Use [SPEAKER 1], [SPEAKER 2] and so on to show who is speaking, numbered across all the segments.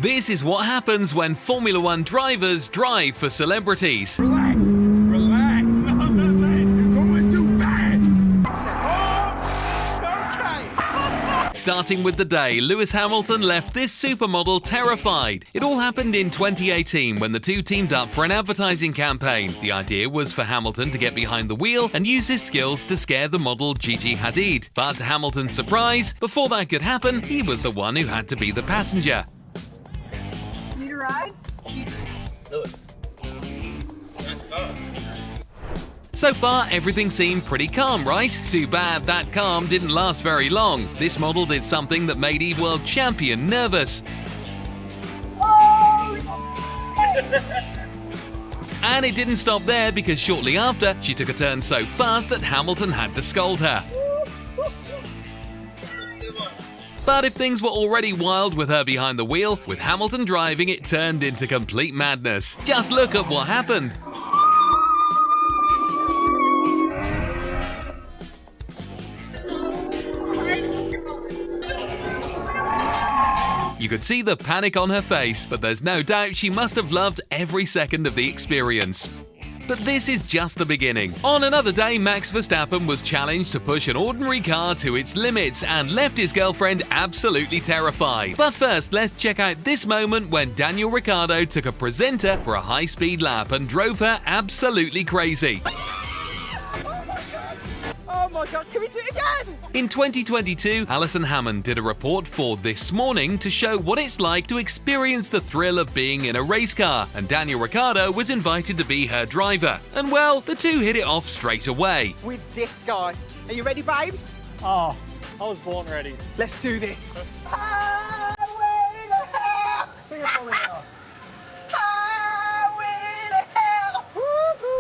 [SPEAKER 1] This is what happens when Formula One drivers drive for celebrities.
[SPEAKER 2] Relax. No, man. You're going too fast. Okay.
[SPEAKER 1] Starting with the day Lewis Hamilton left this supermodel terrified. It all happened in 2018 when the two teamed up for an advertising campaign. The idea was for Hamilton to get behind the wheel and use his skills to scare the model Gigi Hadid. But to Hamilton's surprise, before that could happen, he was the one who had to be the passenger.
[SPEAKER 3] Need a ride?
[SPEAKER 4] Lewis. Nice car.
[SPEAKER 1] So far, everything seemed pretty calm, right? Too bad that calm didn't last very long. This model did something that made EVE World Champion nervous. And it didn't stop there because shortly after, she took a turn so fast that Hamilton had to scold her. But if things were already wild with her behind the wheel, with Hamilton driving, it turned into complete madness. Just look at what happened. You could see the panic on her face, but there's no doubt she must have loved every second of the experience. But this is just the beginning. On another day, Max Verstappen was challenged to push an ordinary car to its limits and left his girlfriend absolutely terrified. But first, let's check out this moment when Daniel Ricciardo took a presenter for a high-speed lap and drove her absolutely crazy.
[SPEAKER 3] Oh my god, can we do it again?
[SPEAKER 1] In 2022, Alison Hammond did a report for This Morning to show what it's like to experience the thrill of being in a race car, and Daniel Ricciardo was invited to be her driver. And well, the two hit it off straight away.
[SPEAKER 3] With this guy. Are you ready, babes?
[SPEAKER 4] Oh, I was born ready.
[SPEAKER 3] Let's do this.
[SPEAKER 4] Sing it for me now.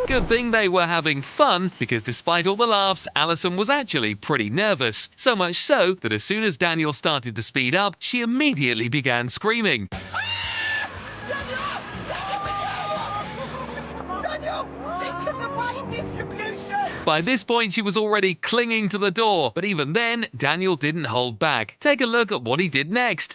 [SPEAKER 1] Good thing they were having fun, because despite all the laughs, Alison was actually pretty nervous. So much so that as soon as Daniel started to speed up, she immediately began screaming.
[SPEAKER 3] Daniel, think of the weight distribution.
[SPEAKER 1] By this point, she was already clinging to the door, but even then, Daniel didn't hold back. Take a look at what he did next.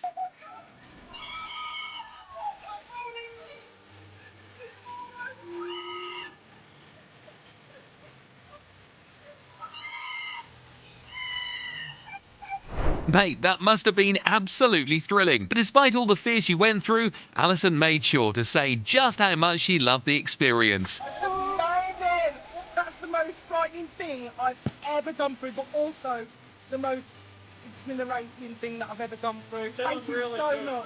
[SPEAKER 1] Mate, that must have been absolutely thrilling. But despite all the fear she went through, Alison made sure to say just how much she loved the experience.
[SPEAKER 3] Amazing. That's the most frightening thing I've ever gone through, but also the most exhilarating thing that I've ever gone through. Thank you
[SPEAKER 4] really
[SPEAKER 3] so
[SPEAKER 4] good.
[SPEAKER 3] much.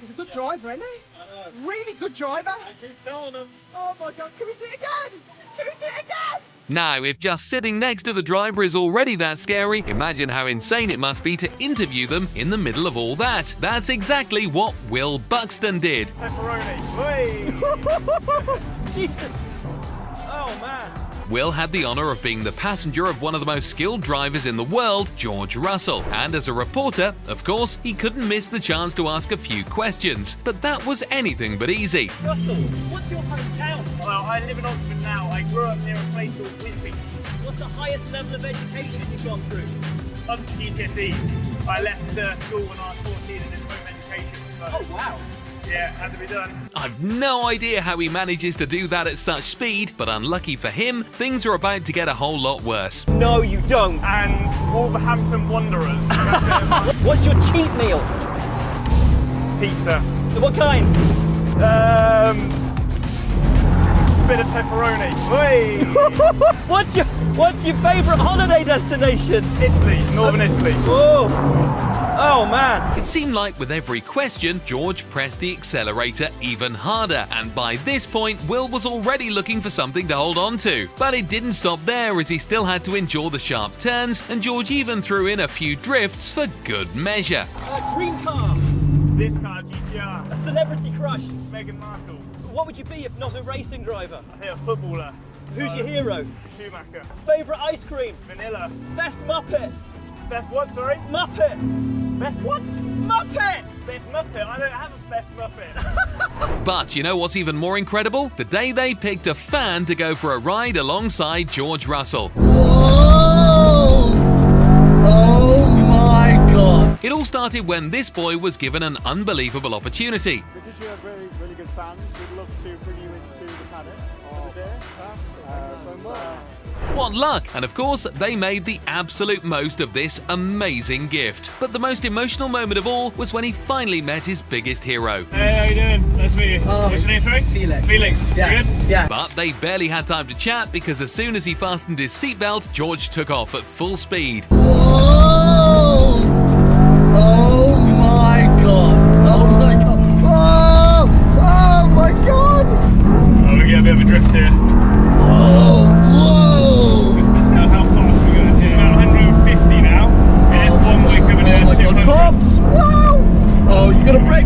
[SPEAKER 3] He's a good driver, isn't he?
[SPEAKER 4] I know.
[SPEAKER 3] Really good driver.
[SPEAKER 4] I keep telling him.
[SPEAKER 3] Oh my god, can we do it again? Can we do it again?
[SPEAKER 1] Now, if just sitting next to the driver is already that scary, imagine how insane it must be to interview them in the middle of all that. That's exactly what Will Buxton did.
[SPEAKER 4] Pepperoni. Jesus. Oh, man.
[SPEAKER 1] Will had the honour of being the passenger of one of the most skilled drivers in the world, George Russell. And as a reporter, of course, he couldn't miss the chance to ask a few questions. But that was anything but easy.
[SPEAKER 5] Russell, what's your hometown?
[SPEAKER 4] Well, I live in Oxford now. I grew up near a place called Wisby.
[SPEAKER 5] What's the highest level of education you've gone through?
[SPEAKER 4] Up to GCSEs. I left school when I was 14 and did home education. So,
[SPEAKER 5] Oh wow.
[SPEAKER 4] yeah, had to be done.
[SPEAKER 1] I've no idea how he manages to do that at such speed, but unlucky for him, things are about to get a whole lot worse.
[SPEAKER 5] No, you don't.
[SPEAKER 4] And Wolverhampton Wanderers.
[SPEAKER 5] What's your cheat meal?
[SPEAKER 4] Pizza.
[SPEAKER 5] What kind?
[SPEAKER 4] Bit of pepperoni. Oi!
[SPEAKER 5] What's your favourite holiday destination?
[SPEAKER 4] Italy, Northern Italy.
[SPEAKER 5] Oh man.
[SPEAKER 1] It seemed like with every question, George pressed the accelerator even harder, and by this point, Will was already looking for something to hold on to. But it didn't stop there, as he still had to endure the sharp turns, and George even threw in a few drifts for good measure.
[SPEAKER 5] Dream car.
[SPEAKER 4] This car, GTR.
[SPEAKER 5] A celebrity crush.
[SPEAKER 4] Meghan Markle.
[SPEAKER 5] What would you be if not a racing driver?
[SPEAKER 4] I think a footballer.
[SPEAKER 5] Who's your hero?
[SPEAKER 4] Schumacher.
[SPEAKER 5] Favourite ice cream?
[SPEAKER 4] Vanilla.
[SPEAKER 5] Best Muppet?
[SPEAKER 4] Best what, sorry?
[SPEAKER 5] Muppet?
[SPEAKER 4] Best what?
[SPEAKER 5] Muppet!
[SPEAKER 4] Best Muppet? I don't have a best Muppet.
[SPEAKER 1] But you know what's even more incredible? The day they picked a fan to go for a ride alongside George Russell.
[SPEAKER 6] Oh my god!
[SPEAKER 1] It all started when this boy was given an unbelievable opportunity.
[SPEAKER 6] Because you have really, really good fans, we'd love to bring you into the paddock. Oh,
[SPEAKER 1] What luck! And of course, they made the absolute most of this amazing gift. But the most emotional moment of all was when he finally met his biggest hero.
[SPEAKER 4] Hey, how you doing? Nice to meet you. What's your name, sorry?
[SPEAKER 3] Felix.
[SPEAKER 4] Felix.
[SPEAKER 3] Yeah.
[SPEAKER 4] You good?
[SPEAKER 3] Yeah.
[SPEAKER 1] But they barely had time to chat because as soon as he fastened his seatbelt, George took off at full speed.
[SPEAKER 7] Oh! Oh my god! Oh my god! Oh! Oh my god!
[SPEAKER 4] Oh, we get a bit of a drift here.
[SPEAKER 7] Whoa! Whoa!
[SPEAKER 4] How fast are we going to do? About 150 now. And F1 we're coming
[SPEAKER 7] Oh
[SPEAKER 4] in
[SPEAKER 7] my
[SPEAKER 4] at
[SPEAKER 7] god!
[SPEAKER 4] 200.
[SPEAKER 7] Cops! Whoa! Oh, you gotta brake!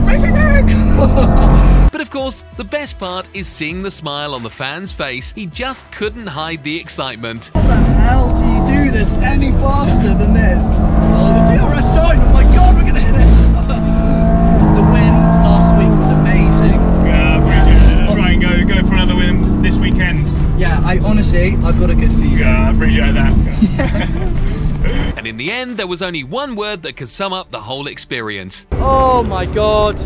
[SPEAKER 1] But of course, the best part is seeing the smile on the fan's face. He just couldn't hide the excitement.
[SPEAKER 7] How the hell do you do this any faster than this? Oh, the DRS sign! Oh my god, we're gonna hit it! The win last week was amazing.
[SPEAKER 4] Try and go for another win this weekend.
[SPEAKER 7] Yeah, I've got a good feeling.
[SPEAKER 4] Yeah, I appreciate that.
[SPEAKER 1] And in the end, there was only one word that could sum up the whole experience.
[SPEAKER 5] Oh my god.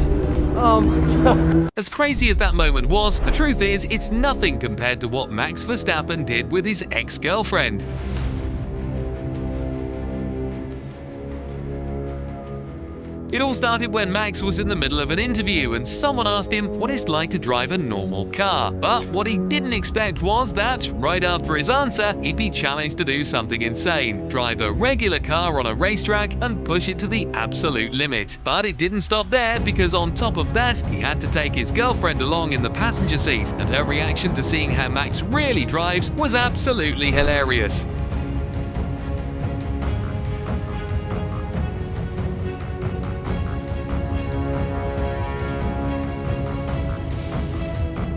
[SPEAKER 5] Oh my god.
[SPEAKER 1] As crazy as that moment was, the truth is it's nothing compared to what Max Verstappen did with his ex-girlfriend. It all started when Max was in the middle of an interview and someone asked him what it's like to drive a normal car. But what he didn't expect was that, right after his answer, he'd be challenged to do something insane. Drive a regular car on a racetrack and push it to the absolute limit. But it didn't stop there, because on top of that, he had to take his girlfriend along in the passenger seat, and her reaction to seeing how Max really drives was absolutely hilarious.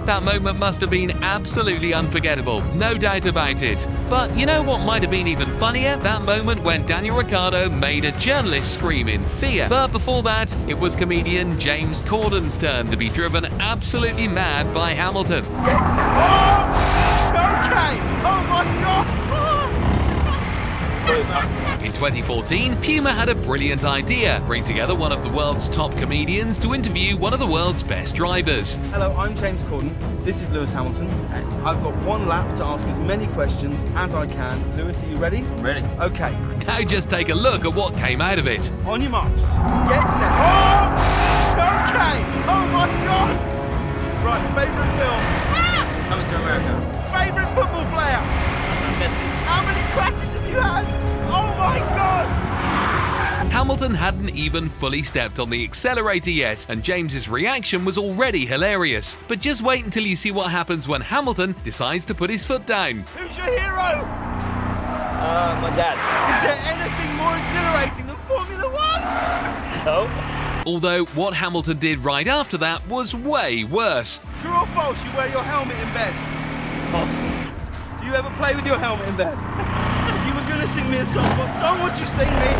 [SPEAKER 1] That moment must have been absolutely unforgettable, no doubt about it. But you know what might have been even funnier? That moment when Daniel Ricciardo made a journalist scream in fear. But before that, it was comedian James Corden's turn to be driven absolutely mad by Hamilton.
[SPEAKER 2] Okay! Oh my god!
[SPEAKER 1] In 2014, Puma had a brilliant idea: bring together one of the world's top comedians to interview one of the world's best drivers.
[SPEAKER 8] Hello, I'm James Corden. This is Lewis Hamilton. I've got one lap to ask as many questions as I can. Lewis, are you ready? I'm ready. Okay.
[SPEAKER 1] Now just take a look at what came out of it.
[SPEAKER 8] On your marks. Get set.
[SPEAKER 2] Okay! Oh my god!
[SPEAKER 8] Right, favourite film?
[SPEAKER 5] Coming to America.
[SPEAKER 2] Favourite football player?
[SPEAKER 5] Messi.
[SPEAKER 2] How many crashes have you had? Oh my god!
[SPEAKER 1] Hamilton hadn't even fully stepped on the accelerator yet, and James's reaction was already hilarious. But just wait until you see what happens when Hamilton decides to put his foot down.
[SPEAKER 2] Who's your hero?
[SPEAKER 5] My dad.
[SPEAKER 2] Is there anything more exhilarating than Formula One?
[SPEAKER 5] No.
[SPEAKER 1] Although what Hamilton did right after that was way worse.
[SPEAKER 8] True or false, you wear your helmet in bed?
[SPEAKER 5] False.
[SPEAKER 8] Do you ever play with your helmet in bed? If you were going to sing me a song, what song would you sing me?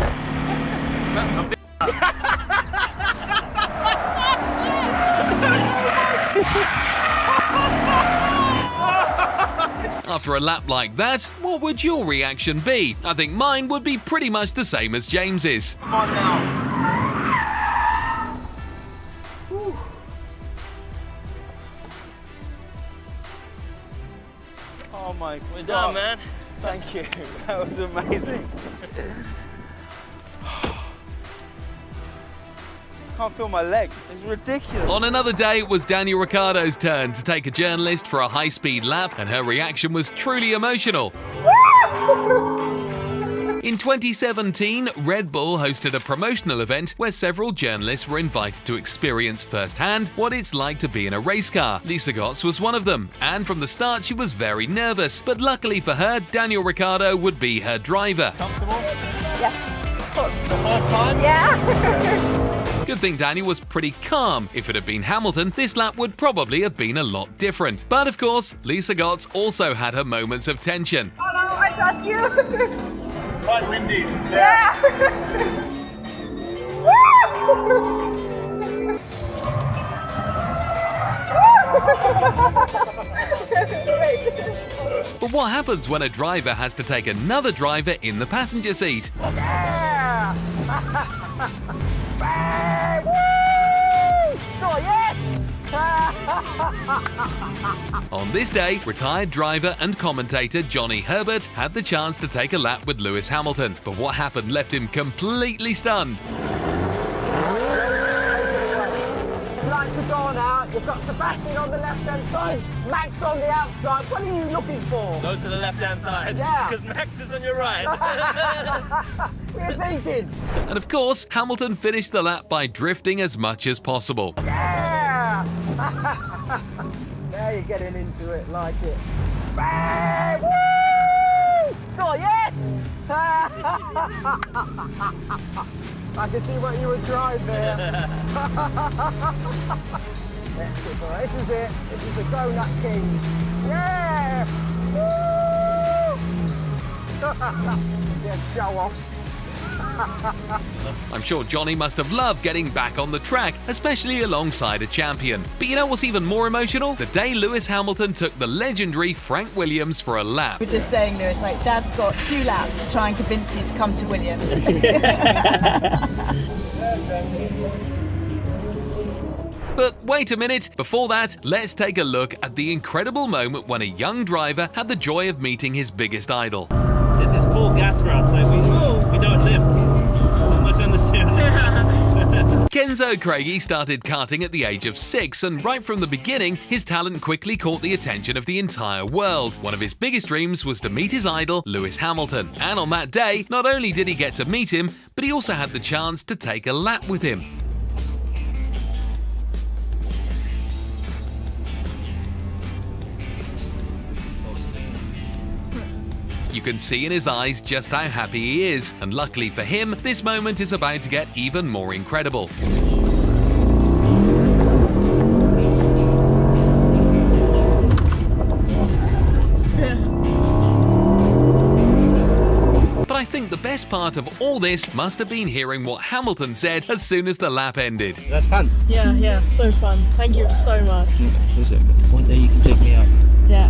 [SPEAKER 1] After a lap like that, what would your reaction be? I think mine would be pretty much the same as James's.
[SPEAKER 8] Come on now. Oh my
[SPEAKER 5] We're
[SPEAKER 8] god.
[SPEAKER 5] done, man.
[SPEAKER 8] Thank you. That was amazing. Can't feel my legs. It's ridiculous.
[SPEAKER 1] On another day, it was Daniel Ricciardo's turn to take a journalist for a high-speed lap, and her reaction was truly emotional. In 2017, Red Bull hosted a promotional event where several journalists were invited to experience firsthand what it's like to be in a race car. Lisa Gotts was one of them, and from the start she was very nervous. But luckily for her, Daniel Ricciardo would be her driver.
[SPEAKER 9] Yes, of course.
[SPEAKER 5] The first time?
[SPEAKER 9] Yeah.
[SPEAKER 1] Good thing Daniel was pretty calm. If it had been Hamilton, this lap would probably have been a lot different. But of course, Lisa Gotts also had her moments of tension.
[SPEAKER 9] Oh no, I trust you.
[SPEAKER 4] It's quite windy.
[SPEAKER 9] Yeah.
[SPEAKER 1] But what happens when a driver has to take another driver in the passenger seat?
[SPEAKER 9] Yeah.
[SPEAKER 1] On this day, retired driver and commentator Johnny Herbert had the chance to take a lap with Lewis Hamilton, but what happened left him completely stunned.
[SPEAKER 3] Like to go on out, you've got Sebastian on the left-hand side, Max on the outside. What are you looking for?
[SPEAKER 5] Go to the left-hand side.
[SPEAKER 3] Yeah.
[SPEAKER 5] Because Max is on your right.
[SPEAKER 3] What are you thinking?
[SPEAKER 1] And of course, Hamilton finished the lap by drifting as much as possible.
[SPEAKER 3] Yeah! Now you're getting into it, like it. Bang! Woo! Oh, yes! I can see what you were trying there. That's it, boy. This is it. This is the Donut King. Yeah! Woo! Yeah, show off.
[SPEAKER 1] I'm sure Johnny must have loved getting back on the track, especially alongside a champion. But you know what's even more emotional? The day Lewis Hamilton took the legendary Frank Williams for a lap.
[SPEAKER 9] We're just saying, Lewis, like, Dad's got 2 laps to try and convince you to come to Williams.
[SPEAKER 1] But wait a minute, before that, let's take a look at the incredible moment when a young driver had the joy of meeting his biggest idol.
[SPEAKER 5] This is full gas for us. Like we don't lift. So much on the steering.
[SPEAKER 1] Kenzo Craigie started karting at the age of 6, and right from the beginning, his talent quickly caught the attention of the entire world. One of his biggest dreams was to meet his idol, Lewis Hamilton. And on that day, not only did he get to meet him, but he also had the chance to take a lap with him. You can see in his eyes just how happy he is, and luckily for him, this moment is about to get even more incredible. But I think the best part of all this must have been hearing what Hamilton said as soon as the lap ended.
[SPEAKER 5] That's fun.
[SPEAKER 10] Yeah, so fun. Thank you so much.
[SPEAKER 5] One day you can take me out.
[SPEAKER 10] Yeah.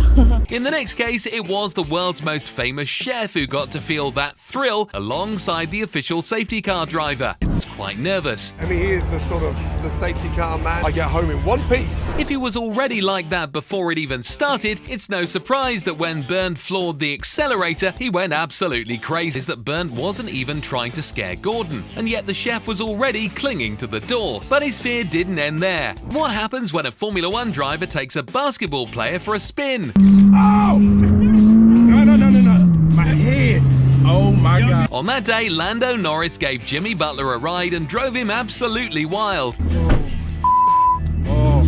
[SPEAKER 1] In the next case, it was the world's most famous chef who got to feel that thrill alongside the official safety car driver. It's quite nervous.
[SPEAKER 2] I mean, he is the sort of the safety car man. I get home in one piece.
[SPEAKER 1] If he was already like that before it even started, it's no surprise that when Bernd floored the accelerator, he went absolutely crazy. Is that Bernd wasn't even trying to scare Gordon, and yet the chef was already clinging to the door. But his fear didn't end there. What happens when a Formula One driver takes a basketball player for a spin?
[SPEAKER 2] Oh! No. My head. Oh my God.
[SPEAKER 1] On that day, Lando Norris gave Jimmy Butler a ride and drove him absolutely wild.
[SPEAKER 2] Oh.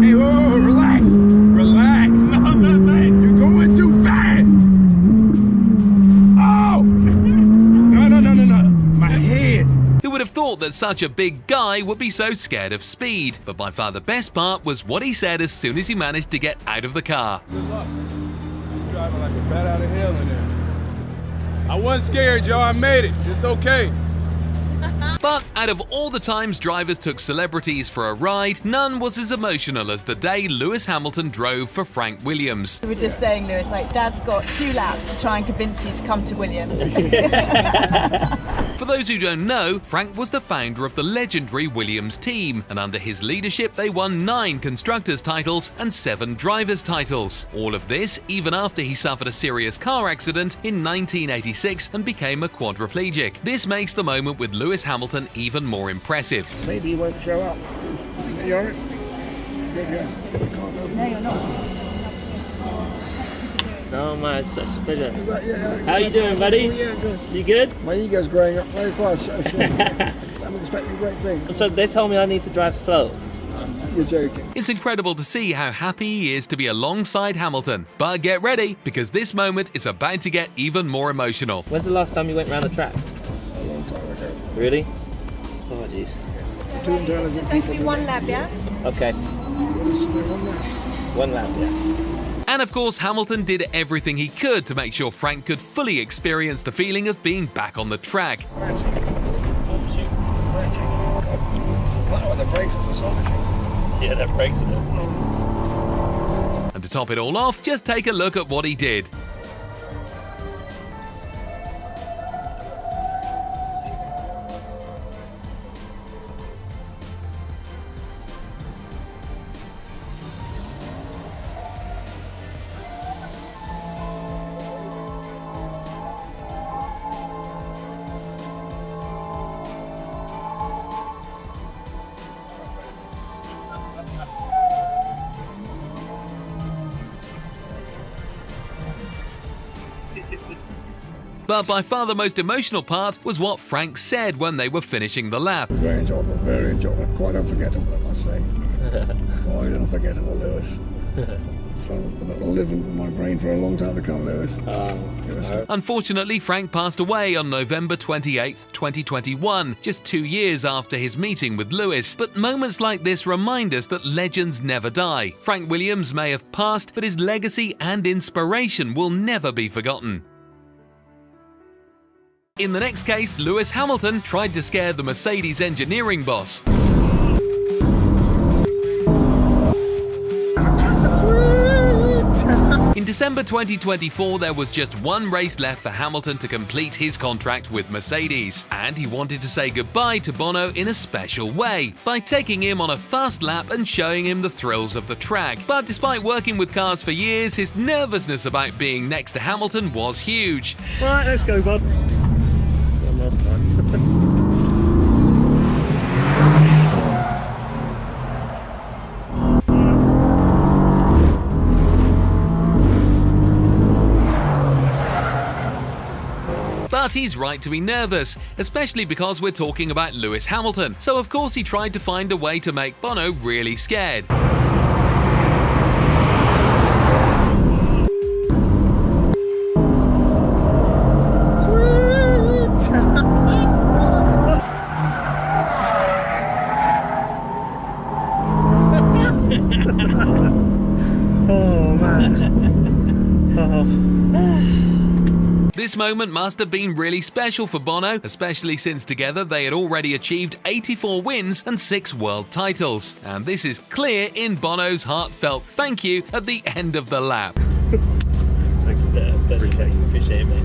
[SPEAKER 2] Hey, whoa, relax. Relax. No, man. You're going too fast. Oh! No. My head.
[SPEAKER 1] Who would have thought that such a big guy would be so scared of speed? But by far the best part was what he said as soon as he managed to get out of the car.
[SPEAKER 2] Good luck. You're driving like a bat out of hell in there. I wasn't scared, Joe. I made it. It's okay.
[SPEAKER 1] But out of all the times drivers took celebrities for a ride, none was as emotional as the day Lewis Hamilton drove for Frank Williams.
[SPEAKER 9] We're just saying, Lewis, like, Dad's got 2 laps to try and convince you to come to Williams.
[SPEAKER 1] For those who don't know, Frank was the founder of the legendary Williams team, and under his leadership they won 9 constructors' titles and 7 drivers' titles. All of this even after he suffered a serious car accident in 1986 and became a quadriplegic. This makes the moment with Lewis Hamilton even more impressive.
[SPEAKER 6] Maybe he won't show up. You alright? Good, yes.
[SPEAKER 9] No, you're not.
[SPEAKER 5] Oh man, it's such a pleasure.
[SPEAKER 6] Yeah.
[SPEAKER 5] How you doing, buddy?
[SPEAKER 6] Yeah, good.
[SPEAKER 5] You good?
[SPEAKER 6] My ego's growing up very fast. I'm expecting great things.
[SPEAKER 5] So they told me I need to drive slow.
[SPEAKER 6] You're joking.
[SPEAKER 1] It's incredible to see how happy he is to be alongside Hamilton. But get ready, because this moment is about to get even more emotional.
[SPEAKER 5] When's the last time you went around the track?
[SPEAKER 6] A long time ago.
[SPEAKER 5] Really? Oh jeez.
[SPEAKER 6] 2 intelligent people.
[SPEAKER 9] 1 lap, yeah?
[SPEAKER 5] Okay.
[SPEAKER 6] What is it, 1 lap?
[SPEAKER 5] 1 lap, yeah.
[SPEAKER 1] And of course, Hamilton did everything he could to make sure Frank could fully experience the feeling of being back on the track.
[SPEAKER 6] Oh shoot, it's a brake check. I don't know what the brakes is, a solar check.
[SPEAKER 5] Yeah, that breaks it up.
[SPEAKER 1] And to top it all off, just take a look at what he did. But by far the most emotional part was what Frank said when they were finishing the lap.
[SPEAKER 6] Very enjoyable, quite unforgettable, I must say. Quite unforgettable, Lewis. So that'll live in my brain for a long time to come, Lewis.
[SPEAKER 1] Unfortunately, Frank passed away on November 28, 2021, just 2 years after his meeting with Lewis. But moments like this remind us that legends never die. Frank Williams may have passed, but his legacy and inspiration will never be forgotten. In the next case, Lewis Hamilton tried to scare the Mercedes engineering boss. In December 2024, there was just one race left for Hamilton to complete his contract with Mercedes, and he wanted to say goodbye to Bono in a special way, by taking him on a fast lap and showing him the thrills of the track. But despite working with cars for years, his nervousness about being next to Hamilton was huge.
[SPEAKER 5] Right, let's go, bud. One last time.
[SPEAKER 1] But he's right to be nervous, especially because we're talking about Lewis Hamilton. So of course he tried to find a way to make Bono really scared.
[SPEAKER 5] Oh man.
[SPEAKER 1] This moment must have been really special for Bono, especially since together they had already achieved 84 wins and 6 world titles. And this is clear in Bono's heartfelt thank you at the end of the lap.
[SPEAKER 5] Appreciate it.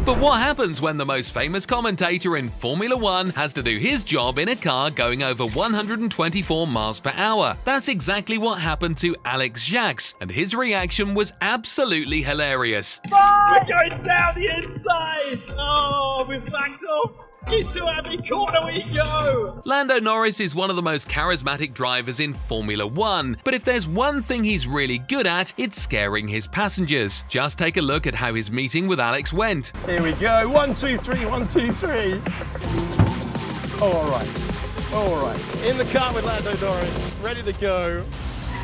[SPEAKER 1] But what happens when the most famous commentator in Formula One has to do his job in a car going over 124 miles per hour? That's exactly what happened to Alex Jacques, and his reaction was absolutely hilarious.
[SPEAKER 4] We're going down the inside! Oh, we've backed off! Into every corner we go!
[SPEAKER 1] Lando Norris is one of the most charismatic drivers in Formula One, but if there's one thing he's really good at, it's scaring his passengers. Just take a look at how his meeting with Alex went.
[SPEAKER 8] Here we go. 1, 2, 3, 1, 2, 3. All right. In the car with Lando Norris, ready to go.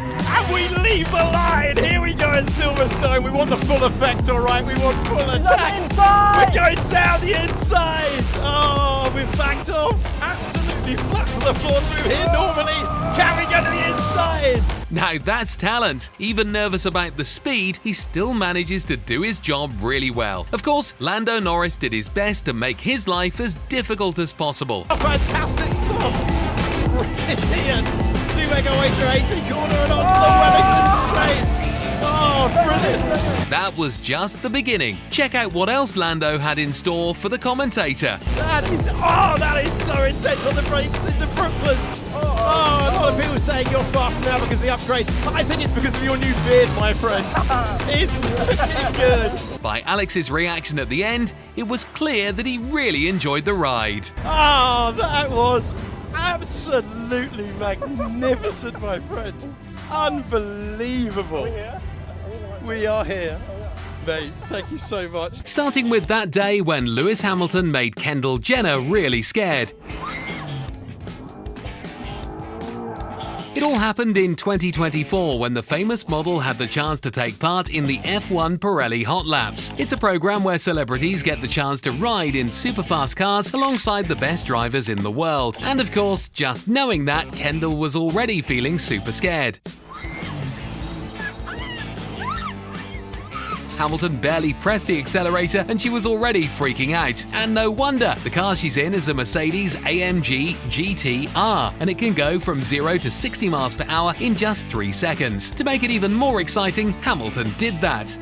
[SPEAKER 4] And we leave the line! Here we go in Silverstone. We want the full effect, all right? We want full attack. We're going down the inside! Oh, we've backed off. Absolutely flat to the floor through here normally. Can we get to the inside?
[SPEAKER 1] Now that's talent. Even nervous about the speed, he still manages to do his job really well. Of course, Lando Norris did his best to make his life as difficult as possible.
[SPEAKER 8] Oh, fantastic stuff. Brilliant. Make our way through 8th corner and onto the Wellington straight. Oh, brilliant.
[SPEAKER 1] That was just the beginning. Check out what else Lando had in store for the commentator.
[SPEAKER 8] That is so intense on the brakes in the Brooklands. Oh, a lot of people saying you're fast now because of the upgrades. I think it's because of your new beard, my friend. It's looking good.
[SPEAKER 1] By Alex's reaction at the end, it was clear that he really enjoyed the ride.
[SPEAKER 8] Oh, that was absolutely magnificent, my friend. Unbelievable. We are here. Mate, thank you so much.
[SPEAKER 1] Starting with that day when Lewis Hamilton made Kendall Jenner really scared. It all happened in 2024 when the famous model had the chance to take part in the F1 Pirelli Hot Laps. It's a program where celebrities get the chance to ride in superfast cars alongside the best drivers in the world. And of course, just knowing that, Kendall was already feeling super scared. Hamilton barely pressed the accelerator and she was already freaking out. And no wonder, the car she's in is a Mercedes AMG GT-R, and it can go from 0 to 60 miles per hour in just 3 seconds. To make it even more exciting, Hamilton did that.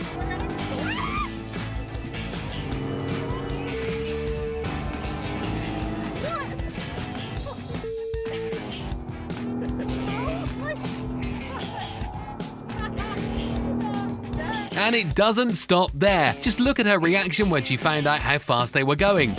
[SPEAKER 1] And it doesn't stop there. Just look at her reaction when she found out how fast they were going.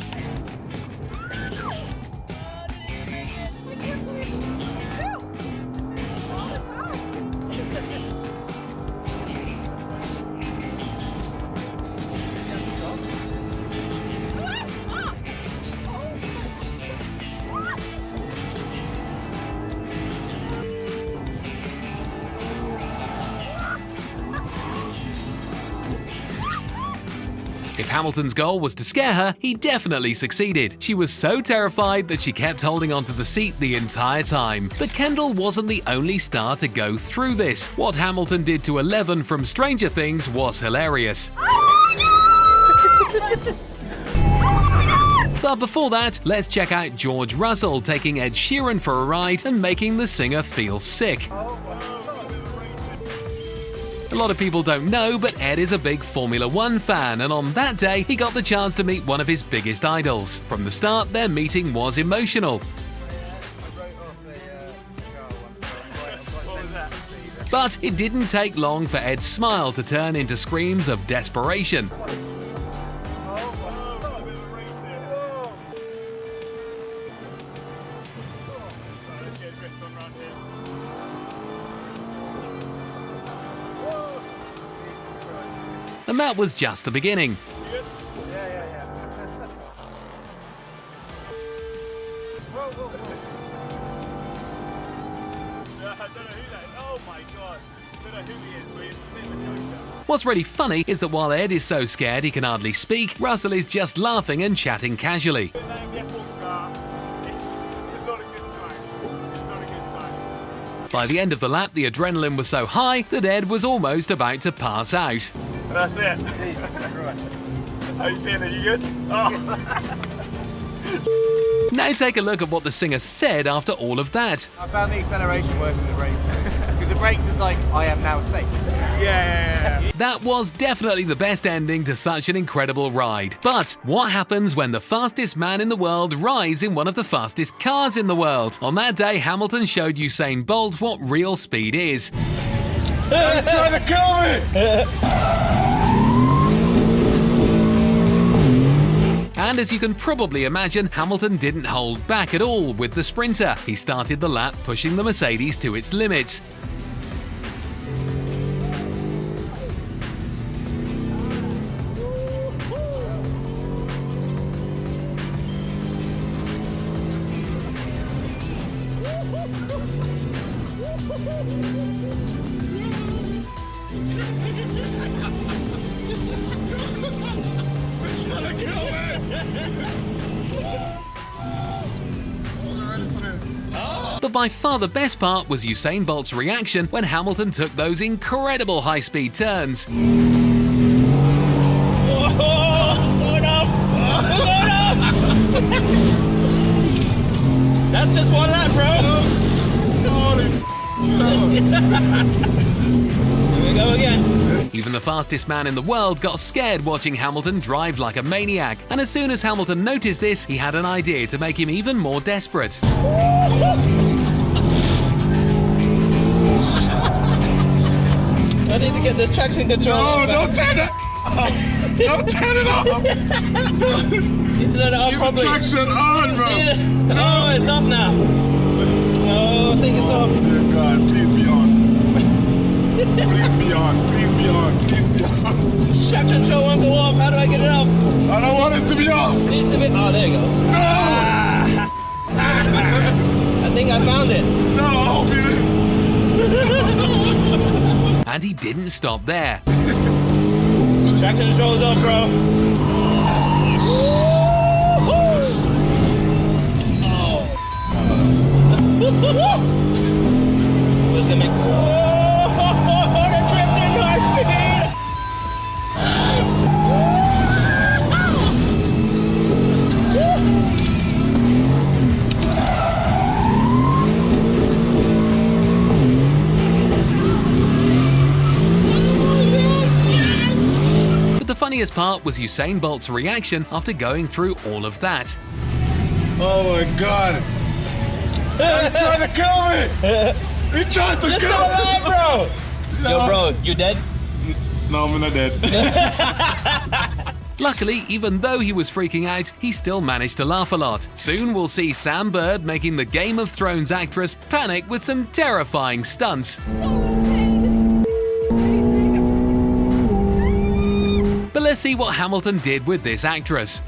[SPEAKER 1] If Hamilton's goal was to scare her, he definitely succeeded. She was so terrified that she kept holding onto the seat the entire time. But Kendall wasn't the only star to go through this. What Hamilton did to Eleven from Stranger Things was hilarious. But before that, let's check out George Russell taking Ed Sheeran for a ride and making the singer feel sick. A lot of people don't know, but Ed is a big Formula One fan, and on that day, he got the chance to meet one of his biggest idols. From the start, their meeting was emotional. But it didn't take long for Ed's smile to turn into screams of desperation. And that was just the beginning. What's really funny is that while Ed is so scared he can hardly speak, Russell is just laughing and chatting casually. By the end of the lap, the adrenaline was so high that Ed was almost about to pass out.
[SPEAKER 2] That's it. How you feeling? You good? Oh.
[SPEAKER 1] Now take a look at what the singer said after all of that.
[SPEAKER 11] I found the acceleration worse than the brakes. Because the brakes is like, I am now safe.
[SPEAKER 2] Yeah.
[SPEAKER 1] That was definitely the best ending to such an incredible ride. But what happens when the fastest man in the world rides in one of the fastest cars in the world? On that day, Hamilton showed Usain Bolt what real speed is.
[SPEAKER 2] They're trying to kill me!
[SPEAKER 1] And as you can probably imagine, Hamilton didn't hold back at all with the sprinter. He started the lap pushing the Mercedes to its limits. But by far the best part was Usain Bolt's reaction when Hamilton took those incredible high-speed turns.
[SPEAKER 8] That's just one lap, bro. Here we go again.
[SPEAKER 1] Even the fastest man in the world got scared watching Hamilton drive like a maniac. And as soon as Hamilton noticed this, he had an idea to make him even more desperate.
[SPEAKER 8] I need to get this traction control.
[SPEAKER 2] No, don't turn it off. Don't turn it off.
[SPEAKER 8] Need to turn it off properly.
[SPEAKER 2] Keep the traction on, bro.
[SPEAKER 8] Oh, it's off now. Oh, I think it's off.
[SPEAKER 2] Dear God, please be on. Please be on. Please be on. Please be on.
[SPEAKER 8] Traction control won't go off. How do I get it off?
[SPEAKER 2] I don't want it to be off.
[SPEAKER 8] It needs to be. Oh, there you go.
[SPEAKER 2] No!
[SPEAKER 8] I think I found it.
[SPEAKER 2] No, I hope you didn't.
[SPEAKER 1] And he didn't stop there.
[SPEAKER 8] Traction control's off, bro. What's gonna make? They're drifting high speed.
[SPEAKER 1] The funniest part was Usain Bolt's reaction after going through all of that.
[SPEAKER 2] Oh my God! He's trying to kill me! He tried to kill me!
[SPEAKER 8] Bro!
[SPEAKER 2] No.
[SPEAKER 8] Yo, bro, you dead?
[SPEAKER 2] No, I'm not dead.
[SPEAKER 1] Luckily, even though he was freaking out, he still managed to laugh a lot. Soon we'll see Sam Bird making the Game of Thrones actress panic with some terrifying stunts. But let's see what Hamilton did with this actress.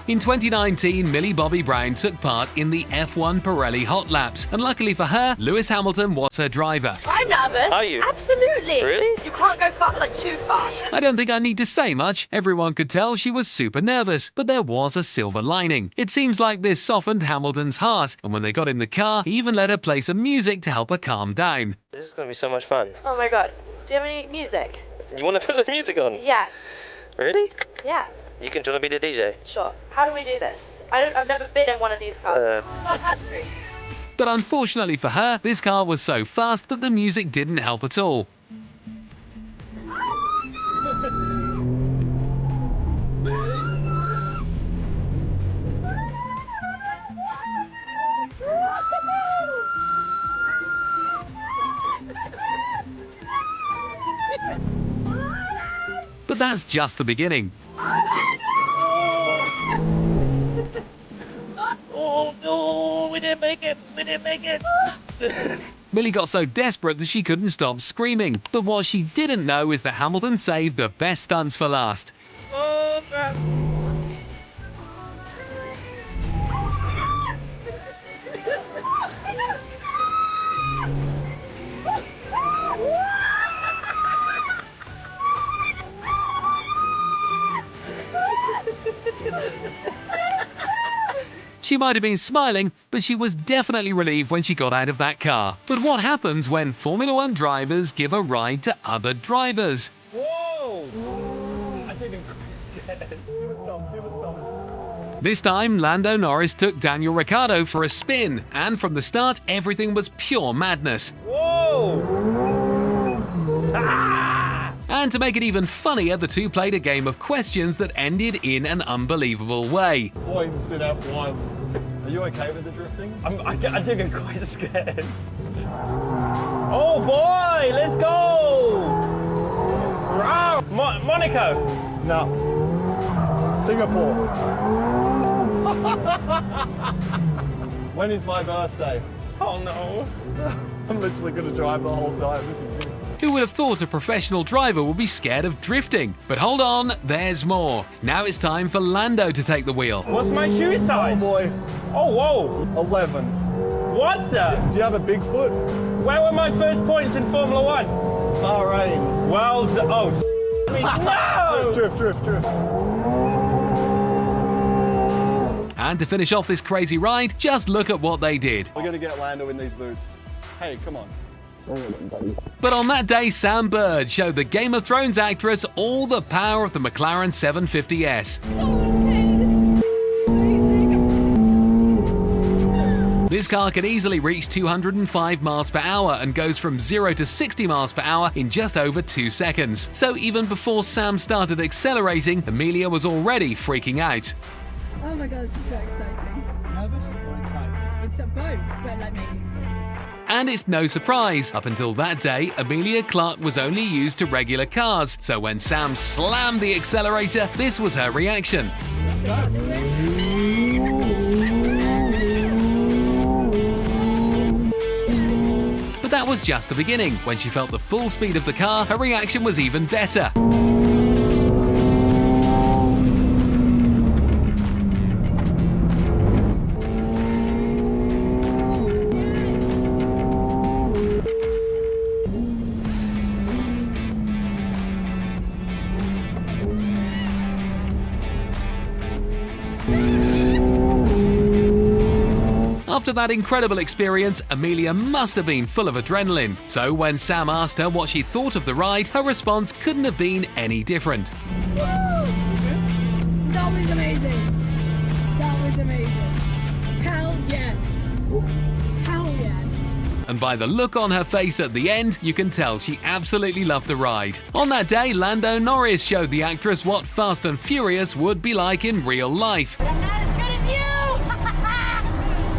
[SPEAKER 1] In 2019, Millie Bobby Brown took part in the F1 Pirelli Hot Laps, and luckily for her, Lewis Hamilton was her driver.
[SPEAKER 10] I'm nervous.
[SPEAKER 5] Are you?
[SPEAKER 10] Absolutely.
[SPEAKER 5] Really?
[SPEAKER 10] You can't go too fast.
[SPEAKER 1] I don't think I need to say much. Everyone could tell she was super nervous, but there was a silver lining. It seems like this softened Hamilton's heart, and when they got in the car, he even let her play some music to help her calm down.
[SPEAKER 5] This is going to be so much fun.
[SPEAKER 10] Oh my god. Do you have any music?
[SPEAKER 5] You want to put the music on?
[SPEAKER 10] Yeah.
[SPEAKER 5] Really?
[SPEAKER 10] Yeah.
[SPEAKER 5] Do you want to be the DJ?
[SPEAKER 10] Sure. How do we do this? I've never been in one of these cars. It's not hands-free.
[SPEAKER 1] But unfortunately for her, this car was so fast that the music didn't help at all. But that's just the beginning.
[SPEAKER 5] Oh no, we didn't make it. We didn't make it.
[SPEAKER 1] Millie got so desperate that she couldn't stop screaming. But what she didn't know is that Hamilton saved the best stunts for last.
[SPEAKER 5] Oh crap.
[SPEAKER 1] She might have been smiling, but she was definitely relieved when she got out of that car. But what happens when Formula One drivers give a ride to other drivers?
[SPEAKER 4] Whoa! I didn't quite scared. Give it some.
[SPEAKER 1] This time, Lando Norris took Daniel Ricciardo for a spin, and from the start, everything was pure madness.
[SPEAKER 4] Whoa!
[SPEAKER 1] And to make it even funnier, the two played a game of questions that ended in an unbelievable way.
[SPEAKER 12] Points in F1. Are you okay with the drifting?
[SPEAKER 4] I do get quite scared. Oh boy, let's go! Wow! Monaco!
[SPEAKER 12] No. Singapore. When is my birthday?
[SPEAKER 4] Oh no.
[SPEAKER 12] I'm literally going to drive the whole time. This is good.
[SPEAKER 1] Who would have thought a professional driver would be scared of drifting? But hold on, there's more. Now it's time for Lando to take the wheel.
[SPEAKER 4] What's my shoe size?
[SPEAKER 12] Oh boy.
[SPEAKER 4] Oh whoa.
[SPEAKER 12] 11.
[SPEAKER 4] What the?
[SPEAKER 12] Do you have a big foot?
[SPEAKER 4] Where were my first points in Formula One?
[SPEAKER 12] Bahrain.
[SPEAKER 4] Well, no!
[SPEAKER 12] Drift.
[SPEAKER 1] And to finish off this crazy ride, just look at what they did.
[SPEAKER 12] We're going to get Lando in these boots. Hey, come on.
[SPEAKER 1] But on that day, Sam Bird showed the Game of Thrones actress all the power of the McLaren 750S. This car can easily reach 205 miles per hour and goes from 0 to 60 miles per hour in just over 2 seconds. So even before Sam started accelerating, Amelia was already freaking out.
[SPEAKER 9] Oh my god, this is so exciting.
[SPEAKER 3] Nervous or excited?
[SPEAKER 9] It's both, but like maybe excited.
[SPEAKER 1] And it's no surprise, up until that day, Amelia Clark was only used to regular cars, so when Sam slammed the accelerator, this was her reaction. But that was just the beginning. When she felt the full speed of the car, her reaction was even better. After that incredible experience, Amelia must have been full of adrenaline. So when Sam asked her what she thought of the ride, her response couldn't have been any different.
[SPEAKER 9] That was amazing. That was amazing. Hell yes. Hell yes.
[SPEAKER 1] And by the look on her face at the end, you can tell she absolutely loved the ride. On that day, Lando Norris showed the actress what Fast and Furious would be like in real life.
[SPEAKER 13] I'm not as good as you!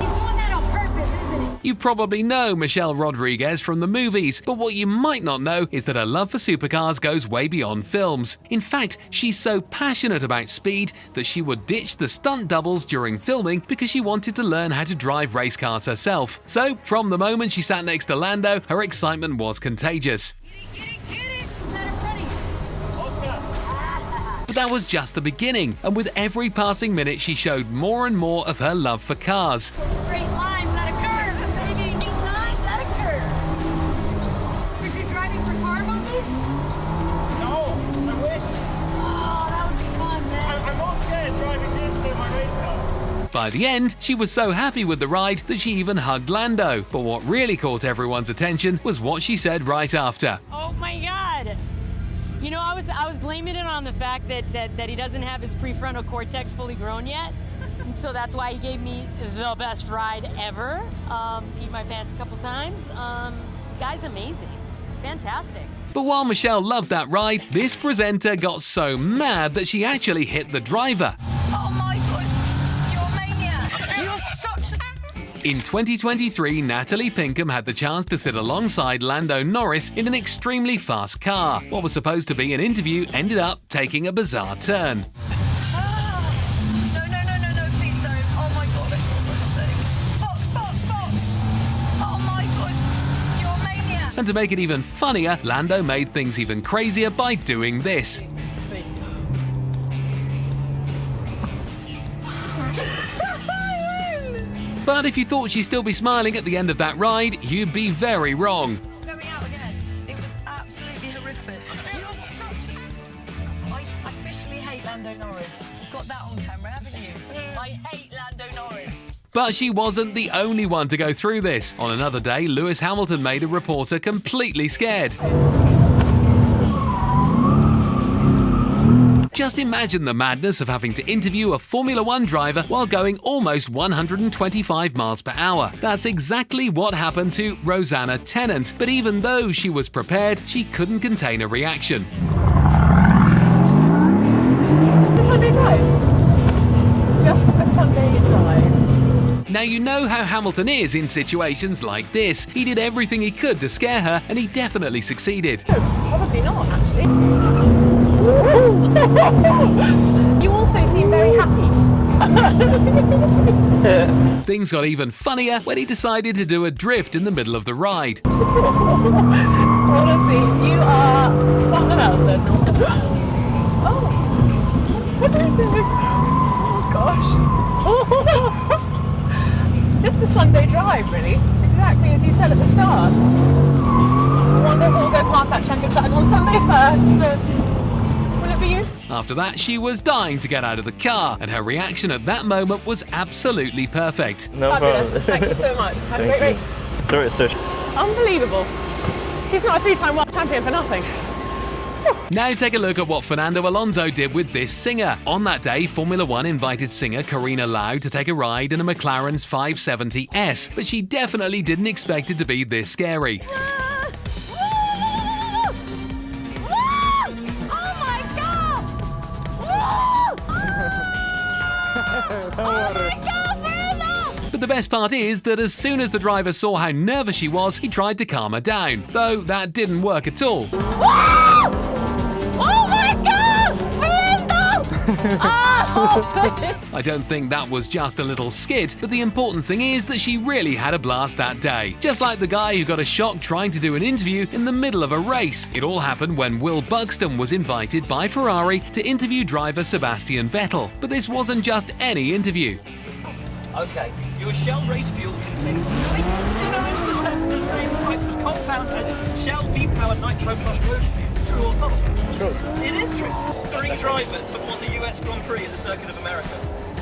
[SPEAKER 13] He's doing that on purpose, isn't he?
[SPEAKER 1] You probably know Michelle Rodriguez from the movies, but what you might not know is that her love for supercars goes way beyond films. In fact, she's so passionate about speed that she would ditch the stunt doubles during filming because she wanted to learn how to drive race cars herself. So, from the moment she sat next to Lando, her excitement was contagious. But that was just the beginning, and with every passing minute she showed more and more of her love for cars.
[SPEAKER 13] Straight lines, not a curve, baby. Neat lines, not a curve. Were you driving for car movies?
[SPEAKER 4] No, I wish.
[SPEAKER 13] Oh, that would be fun, man.
[SPEAKER 4] I'm more scared driving this than my race car.
[SPEAKER 1] By the end, she was so happy with the ride that she even hugged Lando. But what really caught everyone's attention was what she said right after.
[SPEAKER 14] Oh my God! You know, I was blaming it on the fact that he doesn't have his prefrontal cortex fully grown yet. And so that's why he gave me the best ride ever. Peed my pants a couple times. The guy's amazing. Fantastic.
[SPEAKER 1] But while Michelle loved that ride, this presenter got so mad that she actually hit the driver.
[SPEAKER 13] Oh my God, you're a maniac. You're such a...
[SPEAKER 1] In 2023, Natalie Pinkham had the chance to sit alongside Lando Norris in an extremely fast car. What was supposed to be an interview ended up taking a bizarre turn.
[SPEAKER 13] No, please don't. Oh my God, I feel so sick. Fox. Oh my God, you're a maniac.
[SPEAKER 1] And to make it even funnier, Lando made things even crazier by doing this. But if you thought she'd still be smiling at the end of that ride, you'd be very wrong.
[SPEAKER 13] Going out again. It was absolutely horrific. You're such a... I officially hate Lando Norris. Got that on camera, haven't you? I hate Lando Norris.
[SPEAKER 1] But she wasn't the only one to go through this. On another day, Lewis Hamilton made a reporter completely scared. Just imagine the madness of having to interview a Formula One driver while going almost 125 miles per hour. That's exactly what happened to Rosanna Tennant, but even though she was prepared, she couldn't contain a reaction.
[SPEAKER 9] It's Sunday drive. It's just a Sunday drive.
[SPEAKER 1] Now you know how Hamilton is in situations like this. He did everything he could to scare her, and he definitely succeeded.
[SPEAKER 9] Probably not, actually. You also seem very happy.
[SPEAKER 1] Things got even funnier when he decided to do a drift in the middle of the ride.
[SPEAKER 9] Honestly, you are something else, Leslie. Oh, what do we do? Oh gosh. Just a Sunday drive, really. Exactly as you said at the start. I wonder if we'll go past that checkered flag on Sunday first. Will it be you?
[SPEAKER 1] After that, she was dying to get out of the car, and her reaction at that moment was absolutely perfect.
[SPEAKER 9] No Fabulous. Problem. Thank you so much. Have a great race.
[SPEAKER 5] Sorry, it's so...
[SPEAKER 9] Unbelievable. He's not a three-time world champion for nothing.
[SPEAKER 1] Now take a look at what Fernando Alonso did with this singer. On that day, Formula One invited singer Karina Lau to take a ride in a McLaren's 570S, but she definitely didn't expect it to be this scary. But the best part is that as soon as the driver saw how nervous she was, he tried to calm her down, though that didn't work at all.
[SPEAKER 9] Oh my God! Fernando!
[SPEAKER 1] I don't think that was just a little skit, but the important thing is that she really had a blast that day. Just like the guy who got a shock trying to do an interview in the middle of a race. It all happened when Will Buxton was invited by Ferrari to interview driver Sebastian Vettel. But this wasn't just any interview.
[SPEAKER 15] Okay, your Shell race fuel contains 99% the same types of compound as Shell V-Power Nitro Plus road fuel. True or false?
[SPEAKER 11] True.
[SPEAKER 15] It is true. 3 drivers have won the US Grand Prix at the Circuit of America.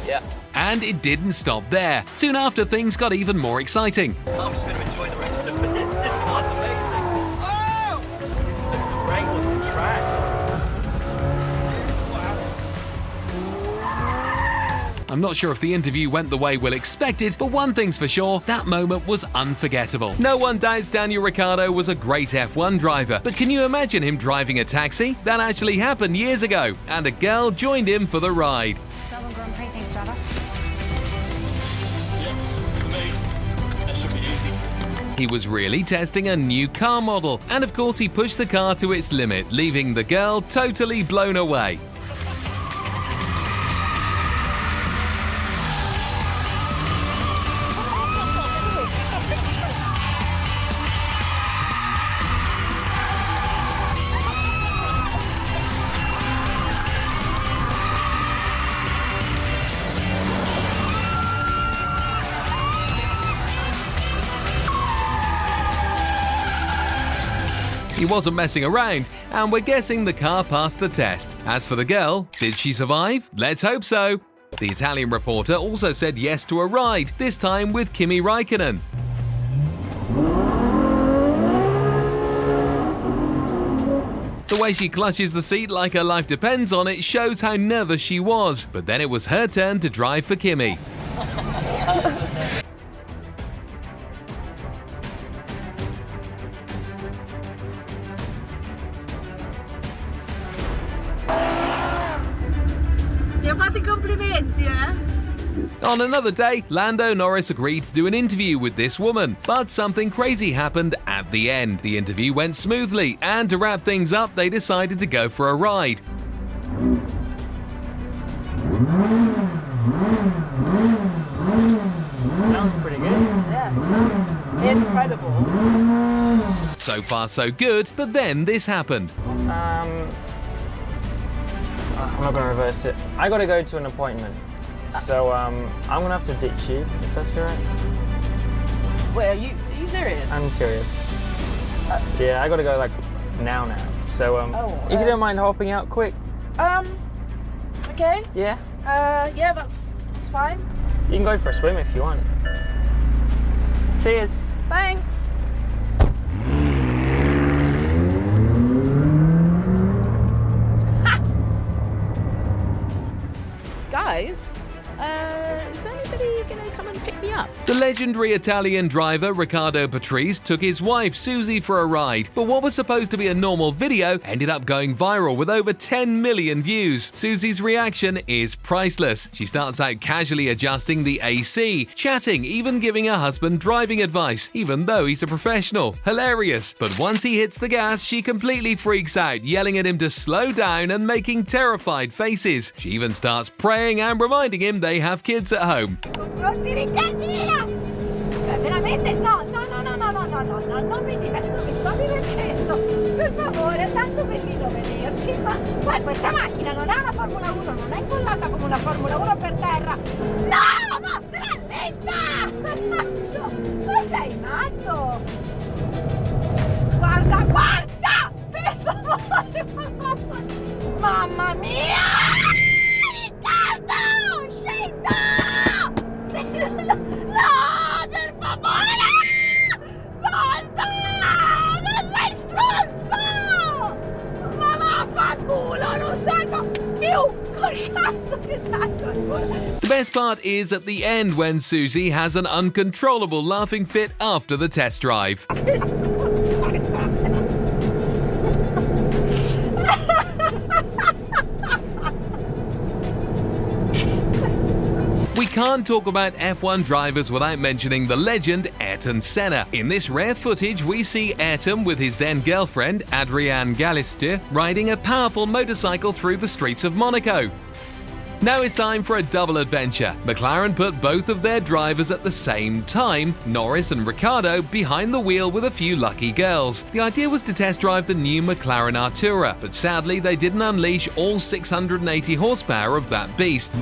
[SPEAKER 11] Yeah.
[SPEAKER 1] And it didn't stop there. Soon after, things got even more exciting.
[SPEAKER 15] I'm just going to enjoy the rest of it. This car's amazing. Oh! This is a great looking track.
[SPEAKER 1] I'm not sure if the interview went the way Will expected, but one thing's for sure, that moment was unforgettable. No one doubts Daniel Ricciardo was a great F1 driver, but can you imagine him driving a taxi? That actually happened years ago, and a girl joined him for the ride.
[SPEAKER 10] Melbourne Grand Prix, thanks, driver.
[SPEAKER 4] Yeah, for me, that should be easy.
[SPEAKER 1] He was really testing a new car model, and of course he pushed the car to its limit, leaving the girl totally blown away. He wasn't messing around, and we're guessing the car passed the test. As for the girl, did she survive? Let's hope so. The Italian reporter also said yes to a ride, this time with Kimi Räikkönen. The way she clutches the seat like her life depends on it shows how nervous she was. But then it was her turn to drive for Kimi.
[SPEAKER 16] Mi ha fatto I complimenti, eh?
[SPEAKER 1] On another day, Lando Norris agreed to do an interview with this woman, but something crazy happened at the end. The interview went smoothly, and to wrap things up, they decided to go for a ride.
[SPEAKER 17] Sounds pretty good.
[SPEAKER 16] Yeah, it sounds incredible.
[SPEAKER 1] So far so good, but then this happened.
[SPEAKER 17] I'm not gonna reverse it. I gotta go to an appointment. So I'm gonna have to ditch you, if that's alright.
[SPEAKER 16] Wait, are you serious?
[SPEAKER 17] I'm serious. Yeah, I gotta go like now. So if you don't mind hopping out quick.
[SPEAKER 16] Okay.
[SPEAKER 17] Yeah.
[SPEAKER 16] Yeah, that's fine.
[SPEAKER 17] You can go for a swim if you want. Cheers.
[SPEAKER 16] Thanks. Guys, is anybody gonna come and pick me up?
[SPEAKER 1] The legendary Italian driver Riccardo Patrese took his wife Susie for a ride, but what was supposed to be a normal video ended up going viral with over 10 million views. Susie's reaction is priceless. She starts out casually adjusting the AC, chatting, even giving her husband driving advice, even though he's a professional. Hilarious. But once he hits the gas, she completely freaks out, yelling at him to slow down and making terrified faces. She even starts praying and reminding him they have kids at home.
[SPEAKER 16] Non ti ricandila! Veramente no, non mi diverto, mi sto divertendo. Per favore, è tanto bellino vederti, ma poi questa macchina non è una Formula 1, non è incollata come una Formula 1 per terra. No, ma fralletta! Ma sei matto? Guarda, guarda! Per favore! Mamma mia! Riccardo! Scendo! No, per favore! Basta! Ma sei stronzo! Ma vaffanculo, non sacco più! Col cazzo che sacco ancora!
[SPEAKER 1] The best part is at the end when Susie has an uncontrollable laughing fit after the test drive. We can't talk about F1 drivers without mentioning the legend Ayrton Senna. In this rare footage, we see Ayrton with his then girlfriend, Adrienne Galisteu, riding a powerful motorcycle through the streets of Monaco. Now it's time for a double adventure. McLaren put both of their drivers at the same time, Norris and Ricciardo behind the wheel with a few lucky girls. The idea was to test drive the new McLaren Artura, but sadly they didn't unleash all 680 horsepower of that beast.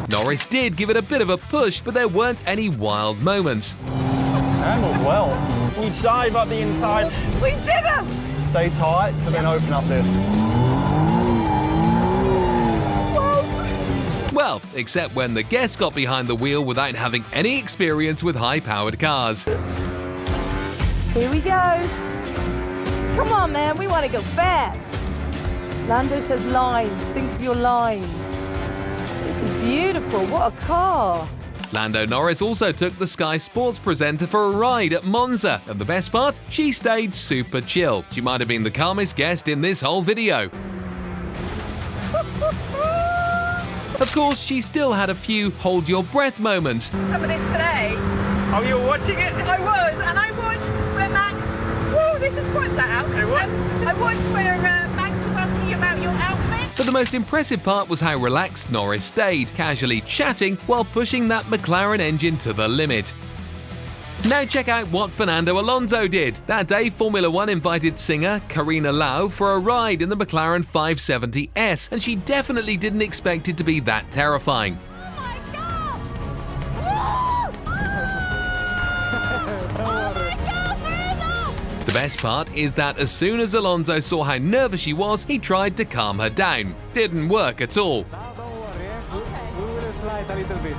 [SPEAKER 1] Norris did give it a bit of a push, but there weren't any wild moments.
[SPEAKER 12] Handles well.
[SPEAKER 17] You dive up the inside.
[SPEAKER 16] We did it!
[SPEAKER 12] Stay tight to then open up this.
[SPEAKER 1] Well, except when the guest got behind the wheel without having any experience with high-powered cars.
[SPEAKER 16] Here we go. Come on, man, we want to go fast. Lando says lines. Think of your lines. This is beautiful. What a car.
[SPEAKER 1] Lando Norris also took the Sky Sports presenter for a ride at Monza, and the best part? She stayed super chill. She might have been the calmest guest in this whole video. Of course, she still had a few hold-your-breath moments.
[SPEAKER 9] Some of this today.
[SPEAKER 17] Oh, you were watching it?
[SPEAKER 9] I was, and I watched where Max... Whoa, this is quite that out.
[SPEAKER 17] It was?
[SPEAKER 9] I watched where Max was asking you about your outfit.
[SPEAKER 1] But the most impressive part was how relaxed Norris stayed, casually chatting while pushing that McLaren engine to the limit. Now check out what Fernando Alonso did. That day, Formula 1 invited singer Karina Lau for a ride in the McLaren 570S, and she definitely didn't expect it to be that terrifying.
[SPEAKER 16] Oh my God!
[SPEAKER 1] The best part is that as soon as Alonso saw how nervous she was, he tried to calm her down. Didn't work at all.
[SPEAKER 12] We will slide a little bit.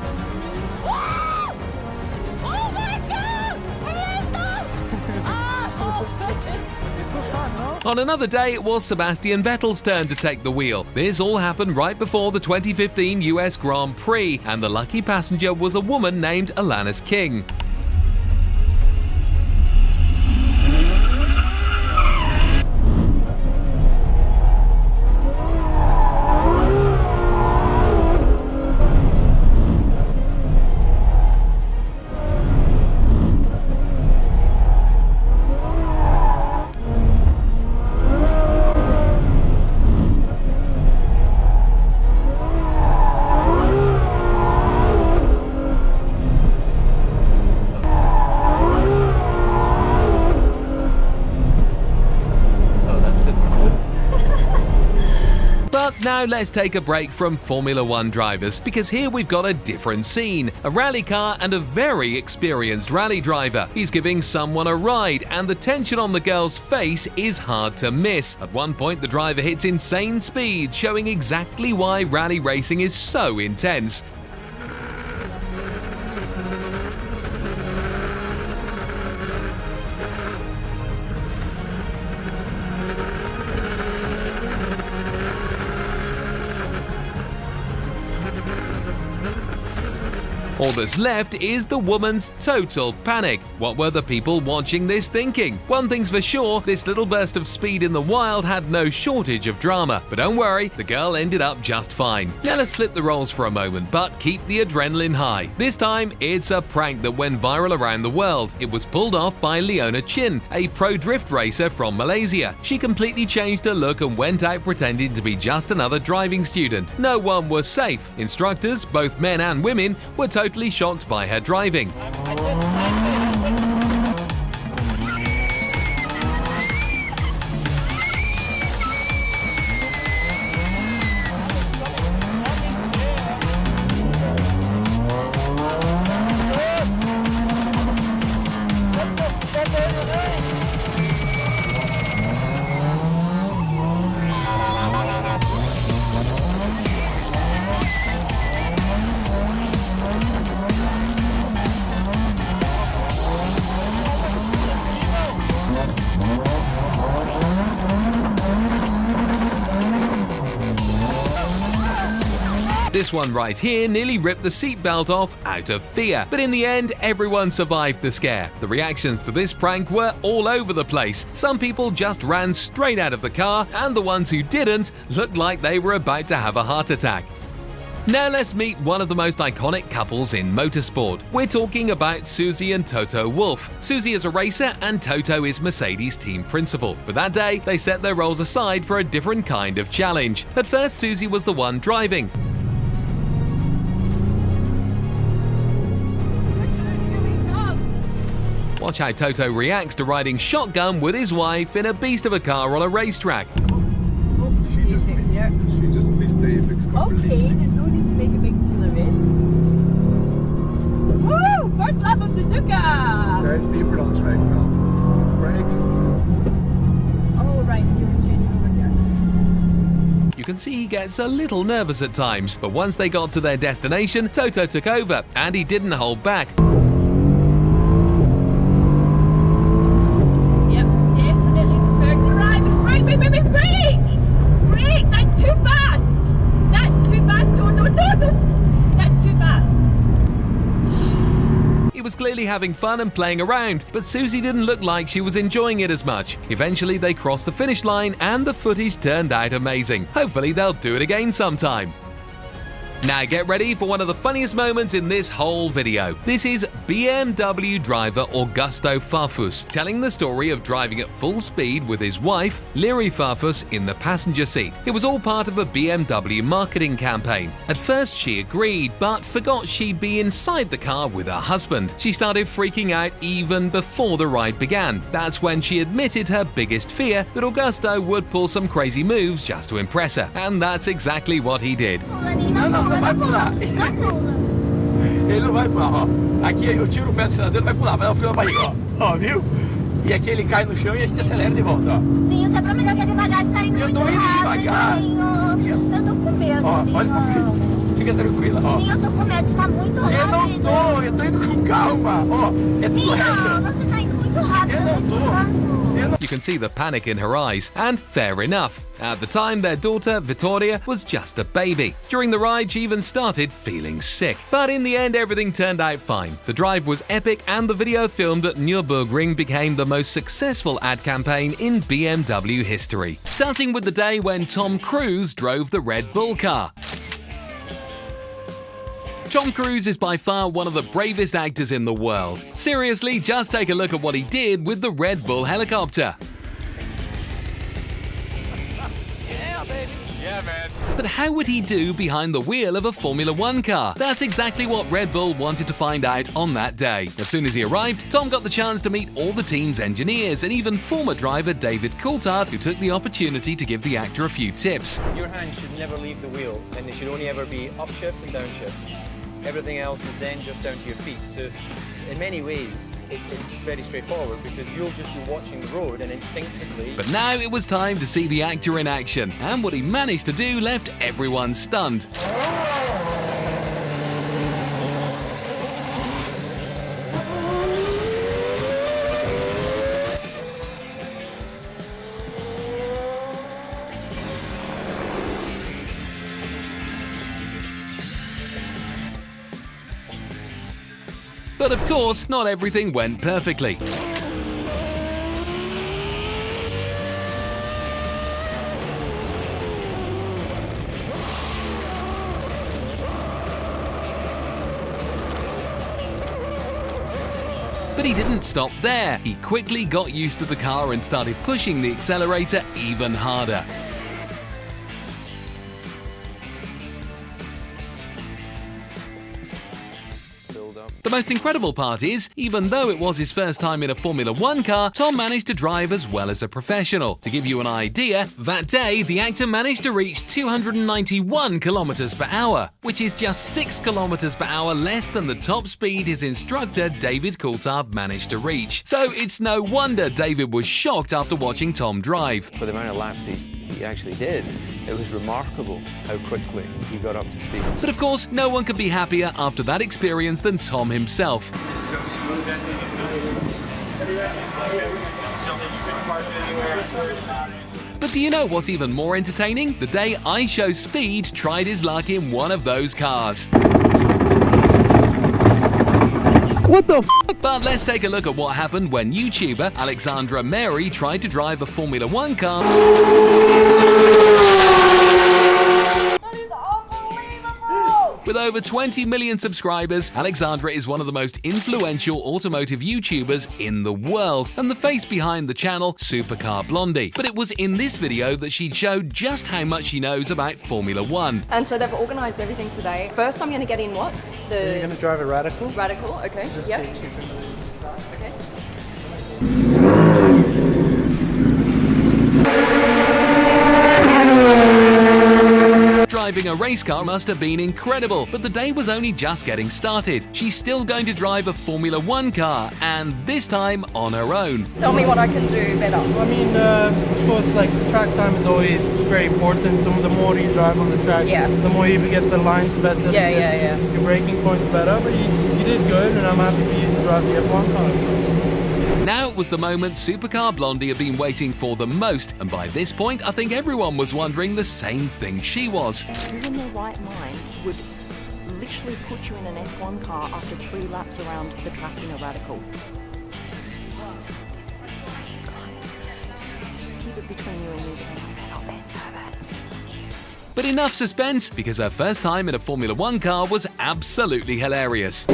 [SPEAKER 1] On another day, it was Sebastian Vettel's turn to take the wheel. This all happened right before the 2015 US Grand Prix, and the lucky passenger was a woman named Alanis King. But now let's take a break from Formula One drivers, because here we've got a different scene. A rally car and a very experienced rally driver. He's giving someone a ride, and the tension on the girl's face is hard to miss. At one point, the driver hits insane speeds, showing exactly why rally racing is so intense. All that's left is the woman's total panic. What were the people watching this thinking? One thing's for sure, this little burst of speed in the wild had no shortage of drama. But don't worry, the girl ended up just fine. Now let's flip the roles for a moment, but keep the adrenaline high. This time, it's a prank that went viral around the world. It was pulled off by Leona Chin, a pro drift racer from Malaysia. She completely changed her look and went out pretending to be just another driving student. No one was safe. Instructors, both men and women, were totally shocked by her driving. This one right here nearly ripped the seatbelt off out of fear. But in the end, everyone survived the scare. The reactions to this prank were all over the place. Some people just ran straight out of the car, and the ones who didn't looked like they were about to have a heart attack. Now let's meet one of the most iconic couples in motorsport. We're talking about Susie and Toto Wolff. Susie is a racer and Toto is Mercedes' team principal. But that day, they set their roles aside for a different kind of challenge. At first, Susie was the one driving. Watch how Toto reacts to riding shotgun with his wife in a beast of a car on a racetrack.
[SPEAKER 12] She just missed the apex completely.
[SPEAKER 16] Okay, there's no need to make a big deal of it. Woo! First lap of Suzuka!
[SPEAKER 12] There's people on track now. Brake.
[SPEAKER 16] Oh, right, you're changing over there.
[SPEAKER 1] You can see he gets a little nervous at times, but once they got to their destination, Toto took over, and he didn't hold back.
[SPEAKER 16] Brake! That's too fast! That's too fast, Toto! That's too fast!
[SPEAKER 1] He was clearly having fun and playing around, but Susie didn't look like she was enjoying it as much. Eventually, they crossed the finish line, and the footage turned out amazing. Hopefully, they'll do it again sometime. Now get ready for one of the funniest moments in this whole video. This is BMW driver Augusto Farfus telling the story of driving at full speed with his wife, Liri Farfus, in the passenger seat. It was all part of a BMW marketing campaign. At first she agreed, but forgot she'd be inside the car with her husband. She started freaking out even before the ride began. That's when she admitted her biggest fear, that Augusto would pull some crazy moves just to impress her. And that's exactly what he did.
[SPEAKER 11] Não vai pular. Ele não vai pular, ó. Aqui eu tiro o pé do acelerador, vai pular, vai dar o freio na barriga, ó. Ó, viu?
[SPEAKER 18] E aqui ele cai no chão e a gente acelera de volta, ó.
[SPEAKER 16] Ninho, você prometeu que é devagar, sai muito
[SPEAKER 18] tô indo
[SPEAKER 16] rápido,
[SPEAKER 18] devagar.
[SPEAKER 16] Ninho. Eu tô com medo,
[SPEAKER 18] Ó,
[SPEAKER 16] Ninho.
[SPEAKER 18] olha pra frente. Fica tranquila, ó.
[SPEAKER 16] Ninho, eu tô com medo, está muito rápido.
[SPEAKER 18] Eu tô indo com calma, ó. É tudo reto.
[SPEAKER 16] Ninho, você tá indo muito rápido, eu tô escutando.
[SPEAKER 1] You can see the panic in her eyes, and fair enough. At the time, their daughter, Vittoria, was just a baby. During the ride, she even started feeling sick. But in the end, everything turned out fine. The drive was epic, and the video filmed at Nürburgring became the most successful ad campaign in BMW history. Starting with the day when Tom Cruise drove the Red Bull car. Tom Cruise is by far one of the bravest actors in the world. Seriously, just take a look at what he did with the Red Bull helicopter.
[SPEAKER 2] Yeah, baby. Yeah, man.
[SPEAKER 1] But how would he do behind the wheel of a Formula One car? That's exactly what Red Bull wanted to find out on that day. As soon as he arrived, Tom got the chance to meet all the team's engineers and even former driver David Coulthard, who took the opportunity to give the actor a few tips.
[SPEAKER 17] Your hands should never leave the wheel, and they should only ever be upshift and downshift. Everything else is then just down to your feet. So in many ways, it's very straightforward because you'll just be watching the road and instinctively...
[SPEAKER 1] But now it was time to see the actor in action, and what he managed to do left everyone stunned. But of course, not everything went perfectly. But he didn't stop there. He quickly got used to the car and started pushing the accelerator even harder. The most incredible part is, even though it was his first time in a Formula One car, Tom managed to drive as well as a professional. To give you an idea, that day the actor managed to reach 291 kilometers per hour, which is just 6 kilometers per hour less than the top speed his instructor David Coulthard managed to reach. So it's no wonder David was shocked after watching Tom drive.
[SPEAKER 17] For the amount of laps he actually did, it was remarkable how quickly he got up to speed.
[SPEAKER 1] But of course, no one could be happier after that experience than Tom himself.
[SPEAKER 2] It's so smooth that
[SPEAKER 1] But do you know what's even more entertaining? The day I Show Speed tried his luck in one of those cars.
[SPEAKER 8] What the f***?
[SPEAKER 1] But let's take a look at what happened when YouTuber Alexandra Mary tried to drive a Formula One car. With over 20 million subscribers, Alexandra is one of the most influential automotive YouTubers in the world and the face behind the channel Supercar Blondie. But it was in this video that she showed just how much she knows about Formula One.
[SPEAKER 19] And so they've organised everything today. First I'm going to get in what?
[SPEAKER 20] You're going to drive a Radical?
[SPEAKER 19] Radical, okay.
[SPEAKER 20] Just
[SPEAKER 19] yep.
[SPEAKER 20] get you familiar with the start.
[SPEAKER 19] Okay.
[SPEAKER 1] Driving a race car must have been incredible, but the day was only just getting started. She's still going to drive a Formula One car, and this time on her own.
[SPEAKER 19] Tell me what I can do better.
[SPEAKER 20] I mean, of course, like track time is always very important. So the more you drive on the track, the more you get the lines better.
[SPEAKER 19] Yeah.
[SPEAKER 20] Your braking points better, but you did good, and I'm happy for you to drive the F1 cars.
[SPEAKER 1] Now it was the moment Supercar Blondie had been waiting for the most, and by this point I think everyone was wondering the same thing she was.
[SPEAKER 19] Who in their right mind would literally put you in an F1 car after 3 laps around the track in a Radical? What? This is insane, guys. Just keep it between you and me, but I'm a little bit nervous.
[SPEAKER 1] But enough suspense, because her first time in a Formula One car was absolutely hilarious.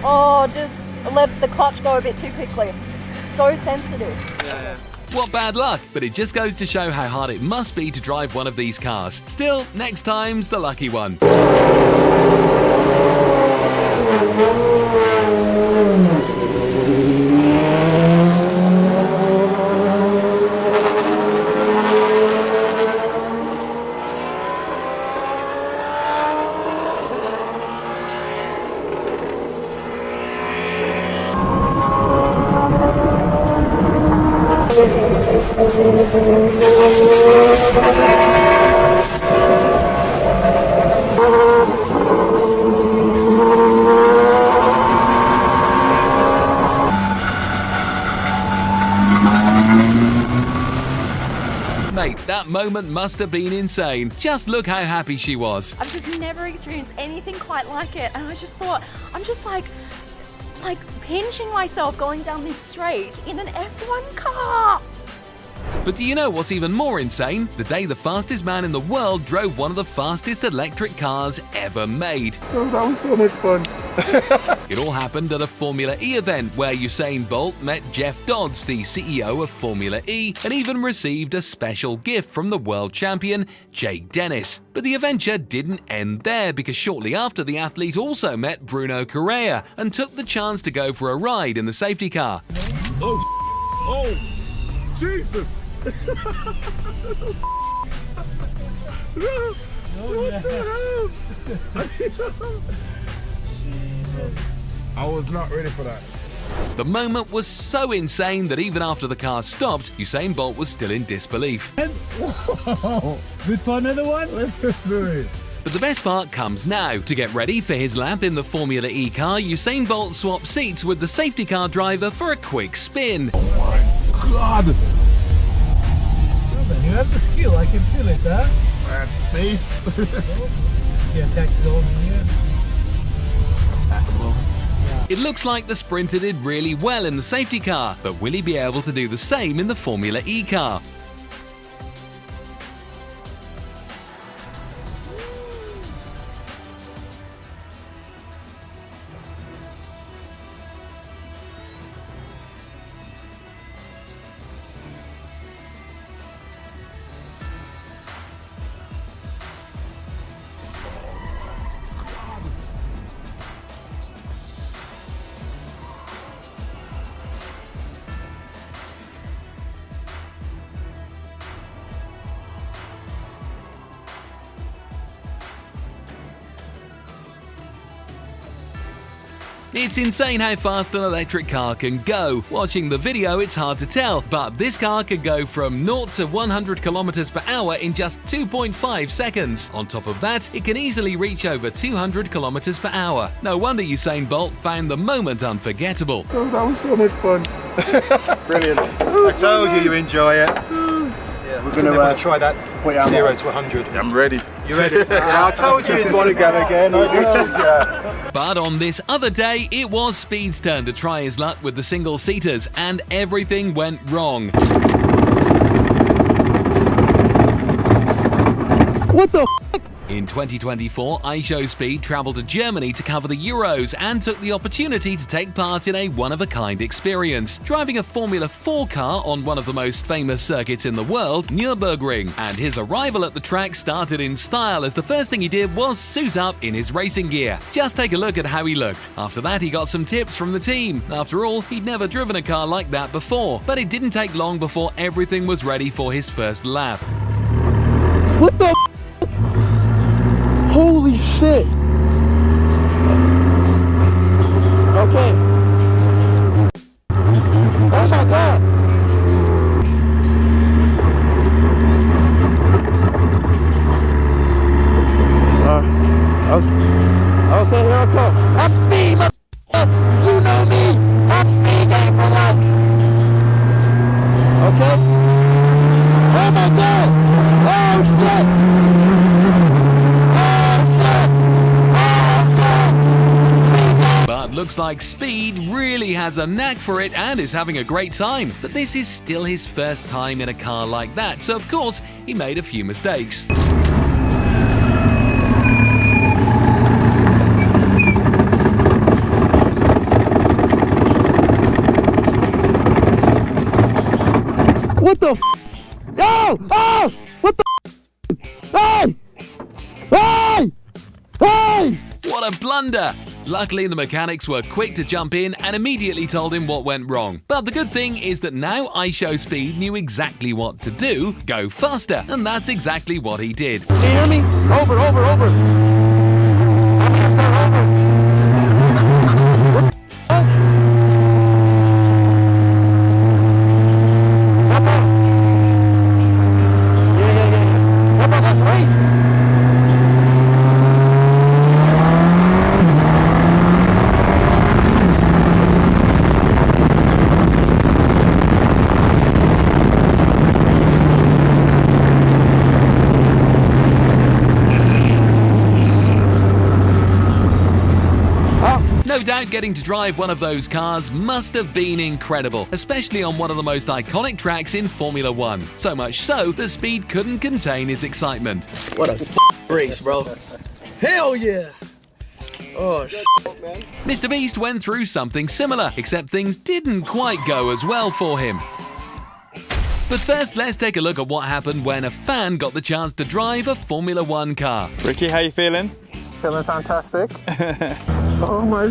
[SPEAKER 19] Oh, just let the clutch go a bit too quickly. So sensitive.
[SPEAKER 1] What bad luck, but it just goes to show how hard it must be to drive one of these cars. Still, next time's the lucky one. Mate, that moment must have been insane. Just look how happy she was.
[SPEAKER 19] I've just never experienced anything quite like it, and I just thought, I'm just like pinching myself going down this straight in an F1 car.
[SPEAKER 1] But do you know what's even more insane? The day the fastest man in the world drove one of the fastest electric cars ever made.
[SPEAKER 12] Oh, that was so much fun.
[SPEAKER 1] It all happened at a Formula E event where Usain Bolt met Jeff Dodds, the CEO of Formula E, and even received a special gift from the world champion, Jake Dennis. But the adventure didn't end there, because shortly after, the athlete also met Bruno Correa and took the chance to go for a ride in the safety car.
[SPEAKER 12] Oh, Jesus! What the hell? I was not ready for that.
[SPEAKER 1] The moment was so insane that even after the car stopped, Usain Bolt was still in disbelief.
[SPEAKER 12] Whoa. Good for another one? Let's do it.
[SPEAKER 1] But the best part comes now. To get ready for his lap in the Formula E car, Usain Bolt swapped seats with the safety car driver for a quick spin.
[SPEAKER 12] Oh my God!
[SPEAKER 20] Well then, you have the skill, I can feel it, huh?
[SPEAKER 12] That's space.
[SPEAKER 20] See a tax zone here.
[SPEAKER 1] It looks like the Sprinter did really well in the safety car, but will he be able to do the same in the Formula E car? It's insane how fast an electric car can go. Watching the video, it's hard to tell, but this car can go from 0 to 100 kilometers per hour in just 2.5 seconds. On top of that, it can easily reach over 200 kilometers per hour. No wonder Usain Bolt found the moment unforgettable.
[SPEAKER 12] Oh, that was so much fun.
[SPEAKER 8] Brilliant. I told you enjoy it. Yeah, we're going to try that 0 to 100.
[SPEAKER 12] I'm ready.
[SPEAKER 8] You ready? I told you you'd want to go again. I told you.
[SPEAKER 1] But on this other day, it was Speed's turn to try his luck with the single-seaters, and everything went wrong.
[SPEAKER 12] What the f***?
[SPEAKER 1] In 2024, iShowSpeed travelled to Germany to cover the Euros and took the opportunity to take part in a one-of-a-kind experience, driving a Formula 4 car on one of the most famous circuits in the world, Nürburgring. And his arrival at the track started in style, as the first thing he did was suit up in his racing gear. Just take a look at how he looked. After that, he got some tips from the team. After all, he'd never driven a car like that before. But it didn't take long before everything was ready for his first lap.
[SPEAKER 12] What the f***? Holy shit! Okay. Oh my God! Okay, here I go. I'm Speed, you know me. I'm Speed Game for life. Okay. Oh my God! Oh shit!
[SPEAKER 1] But looks like Speed really has a knack for it and is having a great time. But this is still his first time in a car like that, so of course he made a few mistakes.
[SPEAKER 12] What the f***? Oh! Oh! What the f***? Hey! Hey! Hey!
[SPEAKER 1] What a blunder! Luckily, the mechanics were quick to jump in and immediately told him what went wrong. But the good thing is that now iShowSpeed knew exactly what to do: go faster, and that's exactly what he did.
[SPEAKER 12] Can you hear me? Over, over, over. I'm gonna start over. What the f***?
[SPEAKER 1] doubt getting to drive one of those cars must have been incredible, especially on one of the most iconic tracks in Formula One. So much so that Speed couldn't contain his excitement.
[SPEAKER 7] What a race, bro. Hell yeah! Oh, man.
[SPEAKER 1] Mr. Beast went through something similar, except things didn't quite go as well for him. But first, let's take a look at what happened when a fan got the chance to drive a Formula One car.
[SPEAKER 21] Ricky, how you feeling?
[SPEAKER 20] Feeling fantastic. Oh my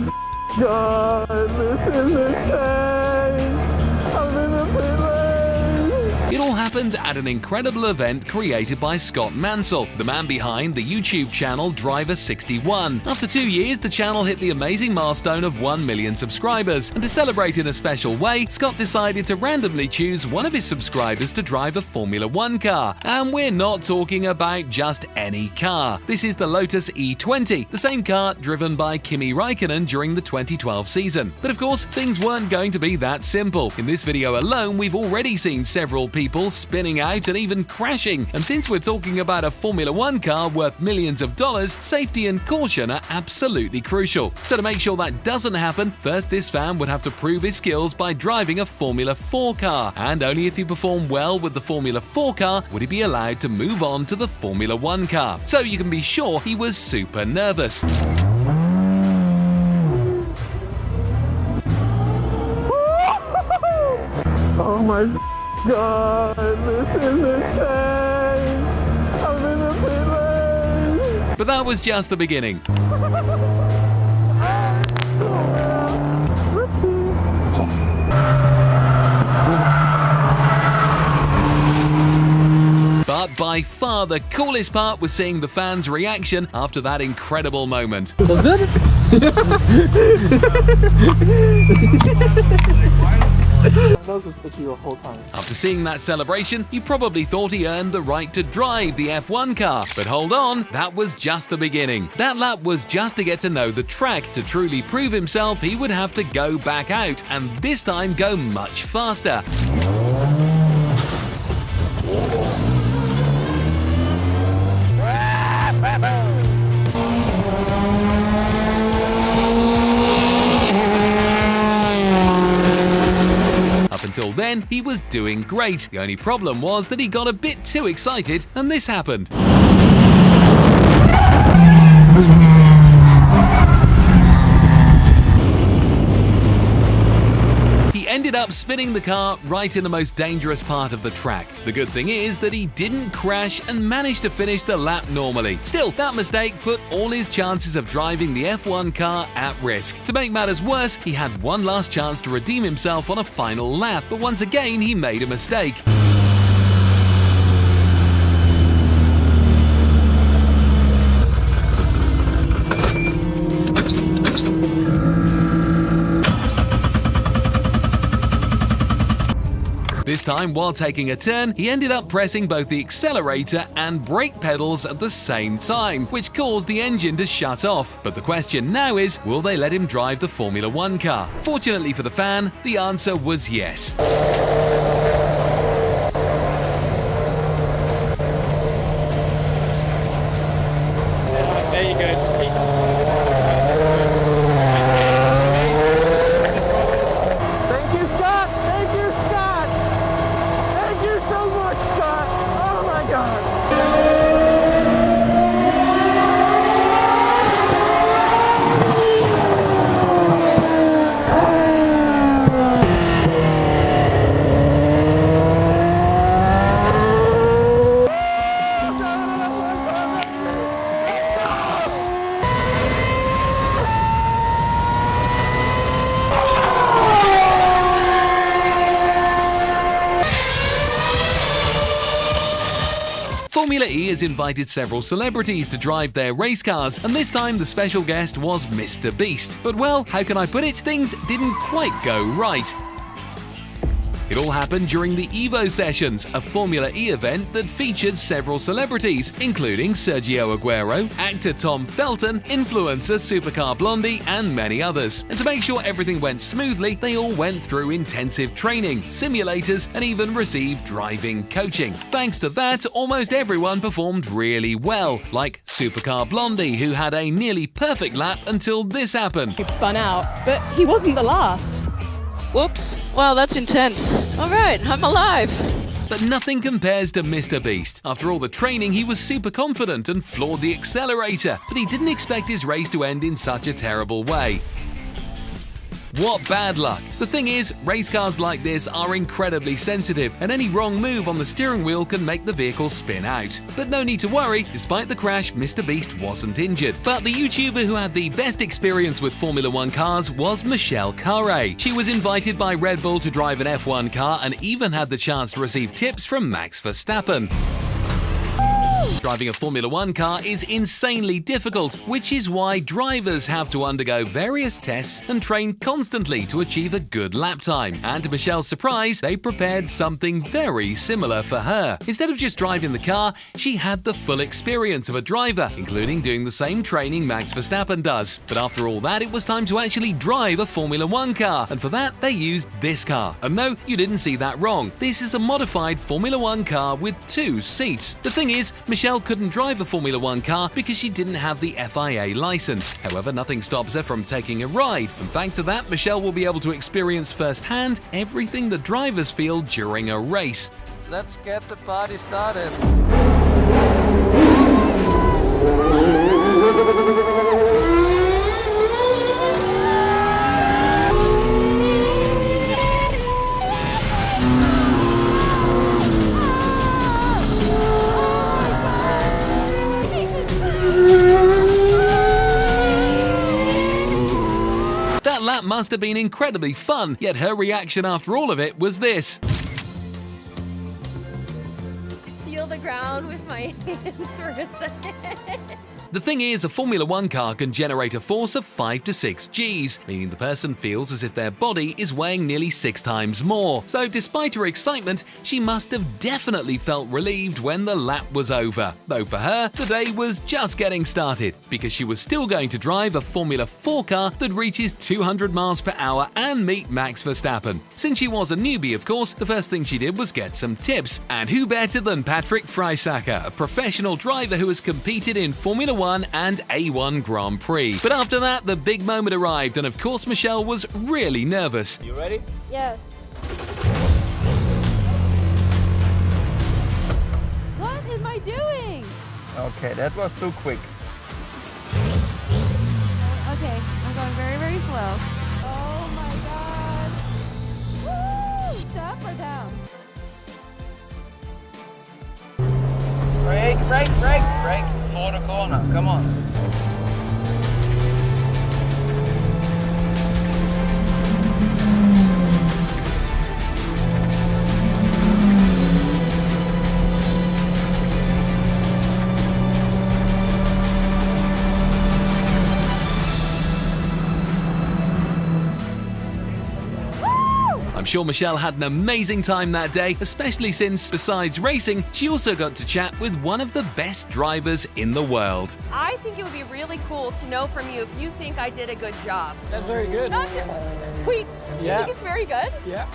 [SPEAKER 20] God, this is insane. I'm in a pit.
[SPEAKER 1] It all happened at an incredible event created by Scott Mansell, the man behind the YouTube channel Driver 61. After 2 years, the channel hit the amazing milestone of 1 million subscribers, and to celebrate in a special way, Scott decided to randomly choose one of his subscribers to drive a Formula One car. And we're not talking about just any car. This is the Lotus E20, the same car driven by Kimi Räikkönen during the 2012 season. But of course, things weren't going to be that simple. In this video alone, we've already seen several people spinning out and even crashing. And since we're talking about a Formula One car worth millions of dollars, safety and caution are absolutely crucial. So to make sure that doesn't happen, first this fan would have to prove his skills by driving a Formula 4 car. And only if he performed well with the Formula 4 car would he be allowed to move on to the Formula 1 car. So you can be sure he was super nervous.
[SPEAKER 20] Oh my God, this is insane. I'm in a pit lane.
[SPEAKER 1] But that was just the beginning. But by far the coolest part was seeing the fans' reaction after that incredible moment.
[SPEAKER 20] Was good? My nose was itchy the whole time.
[SPEAKER 1] After seeing that celebration, you probably thought he earned the right to drive the F1 car. But hold on, that was just the beginning. That lap was just to get to know the track. To truly prove himself, he would have to go back out, and this time go much faster. Until then, he was doing great. The only problem was that he got a bit too excited, and this happened. He ended up spinning the car right in the most dangerous part of the track. The good thing is that he didn't crash and managed to finish the lap normally. Still, that mistake put all his chances of driving the F1 car at risk. To make matters worse, he had one last chance to redeem himself on a final lap, but once again he made a mistake. This time, while taking a turn, he ended up pressing both the accelerator and brake pedals at the same time, which caused the engine to shut off. But the question now is, will they let him drive the Formula One car? Fortunately for the fan, the answer was yes.
[SPEAKER 20] There you go.
[SPEAKER 1] Formula E has invited several celebrities to drive their race cars, and this time the special guest was Mr. Beast. But well, how can I put it? Things didn't quite go right. It all happened during the Evo Sessions, a Formula E event that featured several celebrities, including Sergio Aguero, actor Tom Felton, influencer Supercar Blondie, and many others. And to make sure everything went smoothly, they all went through intensive training, simulators, and even received driving coaching. Thanks to that, almost everyone performed really well, like supercar Blondie, who had a nearly perfect lap until this happened.
[SPEAKER 9] He spun out, but he wasn't the last.
[SPEAKER 21] Whoops. Wow, that's intense. All right, I'm alive.
[SPEAKER 1] But nothing compares to Mr. Beast. After all the training, he was super confident and floored the accelerator, but he didn't expect his race to end in such a terrible way. What bad luck! The thing is, race cars like this are incredibly sensitive, and any wrong move on the steering wheel can make the vehicle spin out. But no need to worry, despite the crash, Mr. Beast wasn't injured. But the YouTuber who had the best experience with Formula One cars was Michelle Carre. She was invited by Red Bull to drive an F1 car and even had the chance to receive tips from Max Verstappen. Driving a Formula One car is insanely difficult, which is why drivers have to undergo various tests and train constantly to achieve a good lap time. And to Michelle's surprise, they prepared something very similar for her. Instead of just driving the car, she had the full experience of a driver, including doing the same training Max Verstappen does. But after all that, it was time to actually drive a Formula One car, and for that, they used this car. And no, you didn't see that wrong. This is a modified Formula One car with 2 seats. The thing is, Michelle couldn't drive a Formula One car because she didn't have the FIA license. However, nothing stops her from taking a ride, and thanks to that, Michelle will be able to experience firsthand everything the drivers feel during a race.
[SPEAKER 12] Let's get the party started.
[SPEAKER 1] That lap must have been incredibly fun, yet her reaction after all of it was this.
[SPEAKER 10] Feel the ground with my hands for a second.
[SPEAKER 1] The thing is, a Formula One car can generate a force of 5 to 6 Gs, meaning the person feels as if their body is weighing nearly 6 times more. So despite her excitement, she must have definitely felt relieved when the lap was over. Though for her, the day was just getting started, because she was still going to drive a Formula 4 car that reaches 200 miles per hour and meet Max Verstappen. Since she was a newbie, of course, the first thing she did was get some tips. And who better than Patrick Freisacker, a professional driver who has competed in Formula 1 and A1 Grand Prix. But after that, the big moment arrived, and of course Michelle was really nervous.
[SPEAKER 17] You ready?
[SPEAKER 10] Yes. What am I doing?
[SPEAKER 18] Okay, that was too quick.
[SPEAKER 10] Okay, I'm going very, very slow. Oh my god. Woo! Up or down?
[SPEAKER 18] Brake, brake, brake, brake for the corner. Come on.
[SPEAKER 1] I'm sure Michelle had an amazing time that day, especially since, besides racing, she also got to chat with one of the best drivers in the world.
[SPEAKER 22] I think it would be really cool to know from you if you think I did a good job.
[SPEAKER 18] That's very good.
[SPEAKER 22] Wait, you
[SPEAKER 18] Yeah.
[SPEAKER 22] think it's very good?
[SPEAKER 18] Yeah.